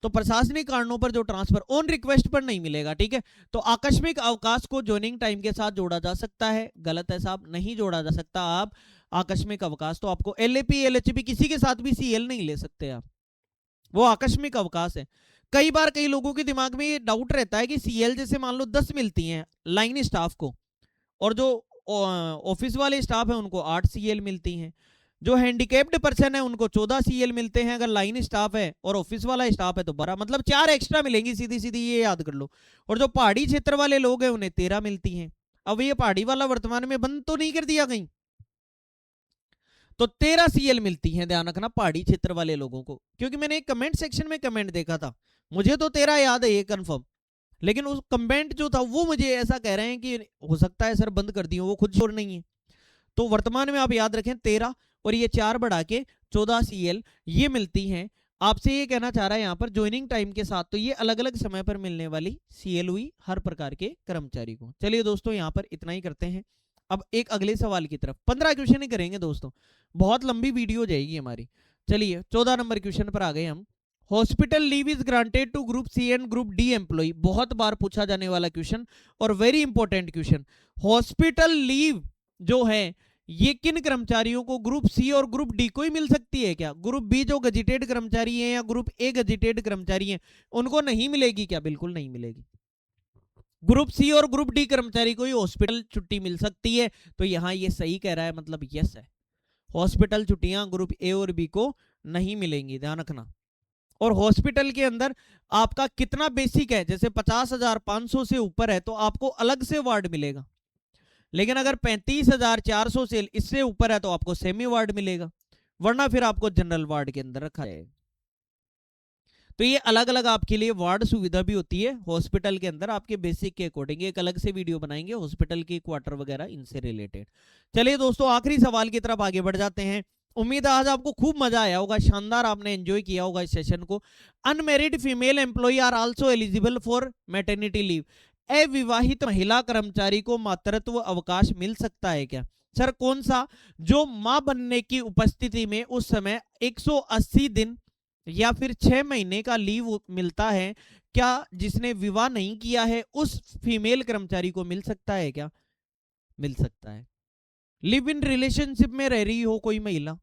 तो प्रशासनिक कारणों पर जो ट्रांसफर ऑन रिक्वेस्ट पर नहीं मिलेगा, ठीक है। तो आकस्मिक अवकाश को ज्वाइनिंग टाइम के साथ जोड़ा जा सकता है, गलत है साहब, नहीं जोड़ा जा सकता। आप आकस्मिक अवकाश तो आपको एलएपी एलएचपी किसी के साथ भी सीएल नहीं ले सकते आप, वो आकस्मिक अवकाश है। कई बार कई लोगों के दिमाग में ये डाउट रहता है कि सीएल जैसे मान लो 10 मिलती हैं लाइन स्टाफ को और जो ऑफिस वाले स्टाफ है उनको 8 सीएल मिलती हैं, जो हैंडीकैप्ड पर्सन है उनको 14 सीएल मिलते हैं अगर लाइन स्टाफ है, और ऑफिस वाला स्टाफ है तो 12, मतलब 4 एक्स्ट्रा मिलेंगी, सीधी सीधी ये याद कर लो। और जो पहाड़ी क्षेत्र वाले लोग हैं उन्हें 13 मिलती हैं। अब ये पहाड़ी वाला वर्तमान में बंद तो नहीं कर दिया कहीं, तो 13 सीएल मिलती हैं, ध्यान रखना पहाड़ी क्षेत्र वाले लोगों को। क्योंकि मैंने एक कमेंट सेक्शन में कमेंट देखा था, मुझे तो 13 याद है ये कंफर्म, लेकिन उस कमेंट जो था वो मुझे ऐसा कह रहे हैं कि हो सकता है सर बंद कर दिए, वो खुद श्योर नहीं है। तो वर्तमान में आप याद रखें 13 और ये 4 बढ़ा के 14 सीएल ये मिलती हैं। आपसे ये कहना चाह रहा है यहाँ पर ज्वाइनिंग टाइम के साथ तो ये अलग अलग समय पर मिलने वाली सीएल हुई हर प्रकार के कर्मचारी को। चलिए दोस्तों यहाँ पर इतना ही करते हैं। अब एक अगले सवाल की तरफ, 15 क्वेश्चन ही करेंगे दोस्तों, बहुत लंबी वीडियो हो जाएगी हमारी। चलिए 14 नंबर क्वेश्चन पर आ गए हम। Hospital leave is granted to group C and group D employee, बहुत बार पूछा जाने वाला क्वेश्चन और very important question. Hospital leave जो है ये किन कर्मचारियों को, ग्रुप सी और ग्रुप डी को ही मिल सकती है क्या? ग्रुप बी जो गजेटेड कर्मचारी हैं या ग्रुप ए गजेटेड कर्मचारी हैं उनको नहीं मिलेगी क्या? बिल्कुल नहीं मिलेगी। ग्रुप सी और ग्रुप डी कर्मचारी को ही हॉस्पिटल छुट्टी मिल सकती है, तो यहां ये सही कह रहा है, मतलब यस है। हॉस्पिटल छुट्टियां ग्रुप ए और बी को नहीं मिलेंगी, ध्यान रखना। और हॉस्पिटल के अंदर आपका कितना बेसिक है, जैसे 50,500 से ऊपर है तो आपको अलग से वार्ड मिलेगा, लेकिन अगर 35,400 से इससे ऊपर है तो आपको सेमी वार्ड मिलेगा, वरना फिर आपको जनरल वार्ड के अंदर रखा जाएगा। तो ये अलग अलग आपके लिए वार्ड सुविधा भी होती है हॉस्पिटल के अंदर, आपके बेसिक के अकॉर्डिंग एक अलग से वीडियो बनाएंगे हॉस्पिटल की क्वार्टर वगैरह इनसे रिलेटेड। चलिए दोस्तों आखिरी सवाल की तरफ आगे बढ़ जाते हैं। उम्मीद है आज आपको खूब मजा आया होगा, शानदार आपने एंजॉय किया होगा इस सेशन को। Unmarried female employee are also eligible for maternity leave, अविवाहित महिला कर्मचारी को मातृत्व अवकाश मिल सकता है क्या? सर कौन सा? जो मां बनने की उपस्थिति में उस समय 180 दिन या फिर 6 महीने का लीव मिलता है, क्या जिसने विवाह नहीं किया है उस फीमेल कर्मचारी को मिल सकता है क्या? मिल सकता है। लिव इन रिलेशनशिप में रह रही हो कोई महिला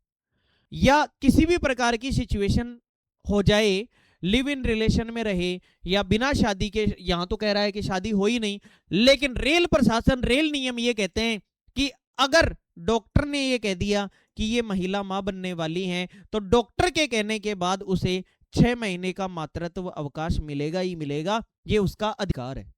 या किसी भी प्रकार की सिचुएशन हो जाए, लिव इन रिलेशन में रहे या बिना शादी के, यहां तो कह रहा है कि शादी हो ही नहीं, लेकिन रेल प्रशासन रेल नियम ये कहते हैं कि अगर डॉक्टर ने ये कह दिया कि ये महिला मां बनने वाली है तो डॉक्टर के कहने के बाद उसे 6 महीने का मातृत्व अवकाश मिलेगा ही मिलेगा, ये उसका अधिकार है।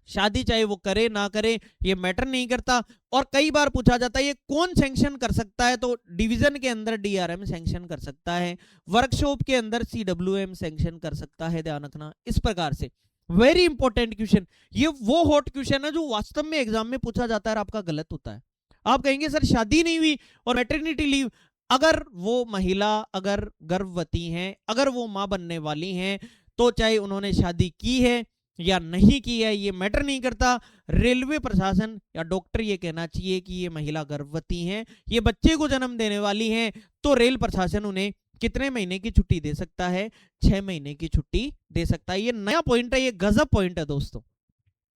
शादी चाहे वो करे ना करे ये मैटर नहीं करता। और कई बार पूछा जाता है ये कौन सैंक्शन कर सकता है, तो डिवीजन के अंदर डीआरएम सैंक्शन कर सकता है, वर्कशॉप के अंदर सीडब्ल्यूएम सैंक्शन कर सकता है, ध्यान रखना। इस प्रकार से वेरी इंपॉर्टेंट क्वेश्चन, ये वो हॉट क्वेश्चन है जो वास्तव में एग्जाम में पूछा जाता है और आपका गलत होता है। आप कहेंगे सर शादी नहीं हुई और मैटरनिटी लीव, अगर वो महिला अगर गर्भवती हैं, अगर वो मां बनने वाली हैं, तो चाहे उन्होंने शादी की है या नहीं की है ये मैटर नहीं करता। रेलवे प्रशासन या डॉक्टर ये कहना चाहिए कि ये महिला गर्भवती हैं, ये बच्चे को जन्म देने वाली हैं, तो रेल प्रशासन उन्हें कितने महीने की छुट्टी दे सकता है? 6 महीने की छुट्टी दे सकता है। ये नया पॉइंट है, ये गजब पॉइंट है दोस्तों।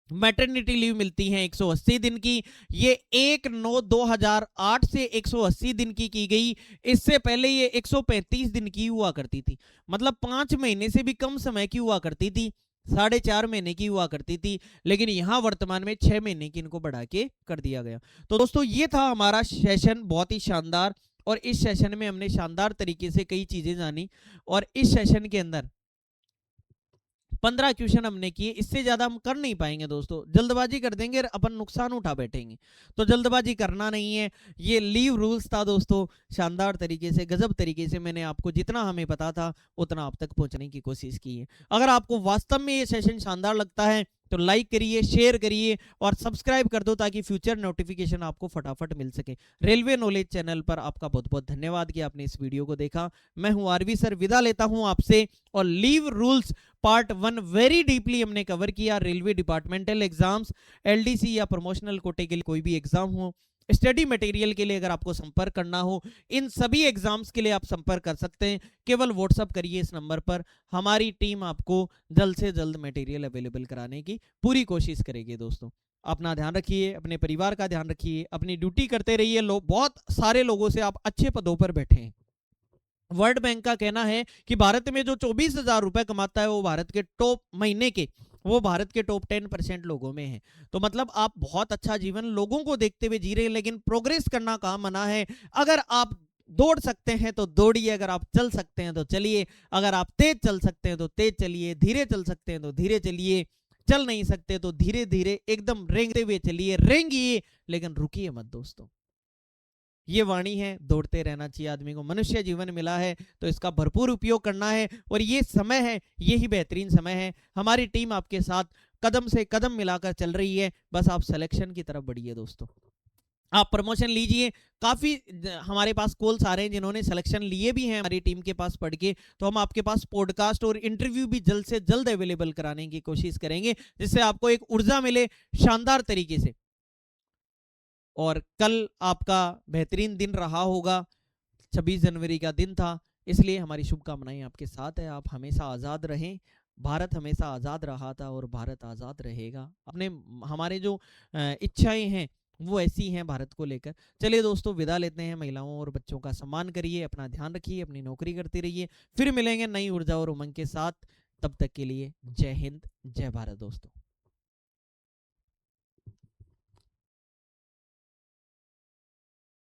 मैटरनिटी लीव मिलती है 180 दिन की, ये 1/9/2008 से 180 दिन की गई। इससे पहले ये 135 दिन की हुआ करती थी, मतलब 5 महीने से भी कम समय की हुआ करती थी, 4.5 महीने की हुआ करती थी, लेकिन यहां वर्तमान में 6 महीने की इनको बढ़ा के कर दिया गया। तो दोस्तों ये था हमारा सेशन, बहुत ही शानदार, और इस सेशन में हमने शानदार तरीके से कई चीजें जानी, और इस सेशन के अंदर 15 क्वेश्चन हमने किए, इससे ज्यादा हम कर नहीं पाएंगे दोस्तों, जल्दबाजी कर देंगे अपन नुकसान उठा बैठेंगे, तो जल्दबाजी करना नहीं है। ये लीव रूल्स था दोस्तों, शानदार तरीके से, गजब तरीके से मैंने आपको जितना हमें पता था उतना आप तक पहुंचने की कोशिश की है। अगर आपको वास्तव में ये सेशन शानदार लगता है तो लाइक करिए, शेयर करिए और सब्सक्राइब कर दो ताकि फ्यूचर नोटिफिकेशन आपको फटाफट मिल सके। रेलवे नॉलेज चैनल पर आपका बहुत बहुत धन्यवाद कि आपने इस वीडियो को देखा। मैं हूं आरवी सर, विदा लेता हूं आपसे, और leave rules part 1 very deeply हमने कवर किया। रेलवे डिपार्टमेंटल एग्जाम्स, एलडीसी या प्रमोशनल कोटे के लिए कोई भी एग्जाम हो, स्टडी मटेरियल के लिए अगर आपको संपर्क करना हो, इन सभी एग्जाम्स के लिए आप संपर्क कर सकते हैं। केवल व्हाट्सअप करिए इस नंबर पर, हमारी टीम आपको जल्द से जल्द मटेरियल अवेलेबल कराने की पूरी कोशिश करेगी। दोस्तों अपना ध्यान रखिए, अपने परिवार का ध्यान रखिए, अपनी ड्यूटी करते रहिए। बहुत सारे लोगों से आप अच्छे पदों पर बैठे हैं। वर्ल्ड बैंक का कहना है कि भारत में जो 24,000 रुपए कमाता है वो भारत के टॉप महीने के, वो भारत के टॉप 10% लोगों में है। तो मतलब आप बहुत अच्छा जीवन लोगों को देखते हुए जी रहे हैं, लेकिन प्रोग्रेस करना कहाँ मना है। अगर आप दौड़ सकते हैं तो दौड़िए, अगर आप चल सकते हैं तो चलिए, अगर आप तेज चल सकते हैं तो तेज चलिए, धीरे चल सकते हैं तो धीरे चलिए, चल नहीं सकते तो धीरे धीरे एकदम रेंगते हुए चलिए, रेंगिए लेकिन रुकिए मत दोस्तों। ये वाणी है, दौड़ते रहना चाहिए आदमी को। मनुष्य जीवन मिला है तो इसका भरपूर उपयोग करना है, और ये समय है, यही बेहतरीन समय है। हमारी टीम आपके साथ कदम से कदम मिलाकर चल रही है, बस आप सिलेक्शन की तरफ बढ़िए दोस्तों। आप प्रमोशन लीजिए, काफी हमारे पास कॉल्स आ रहे हैं जिन्होंने सिलेक्शन लिए भी हैं हमारी टीम के पास पढ़ के, तो हम आपके पास पॉडकास्ट और इंटरव्यू भी जल्द से जल्द अवेलेबल कराने की कोशिश करेंगे, जिससे आपको एक ऊर्जा मिले शानदार तरीके से। और कल आपका बेहतरीन दिन रहा होगा, 26 जनवरी का दिन था, इसलिए हमारी शुभकामनाएं आपके साथ है। आप हमेशा आज़ाद रहें, भारत हमेशा आज़ाद रहा था और भारत आज़ाद रहेगा। अपने हमारे जो इच्छाएं हैं वो ऐसी हैं भारत को लेकर। चलिए दोस्तों विदा लेते हैं, महिलाओं और बच्चों का सम्मान करिए, अपना ध्यान रखिए, अपनी नौकरी करते रहिए, फिर मिलेंगे नई ऊर्जा और उमंग के साथ। तब तक के लिए जय हिंद, जय भारत दोस्तों।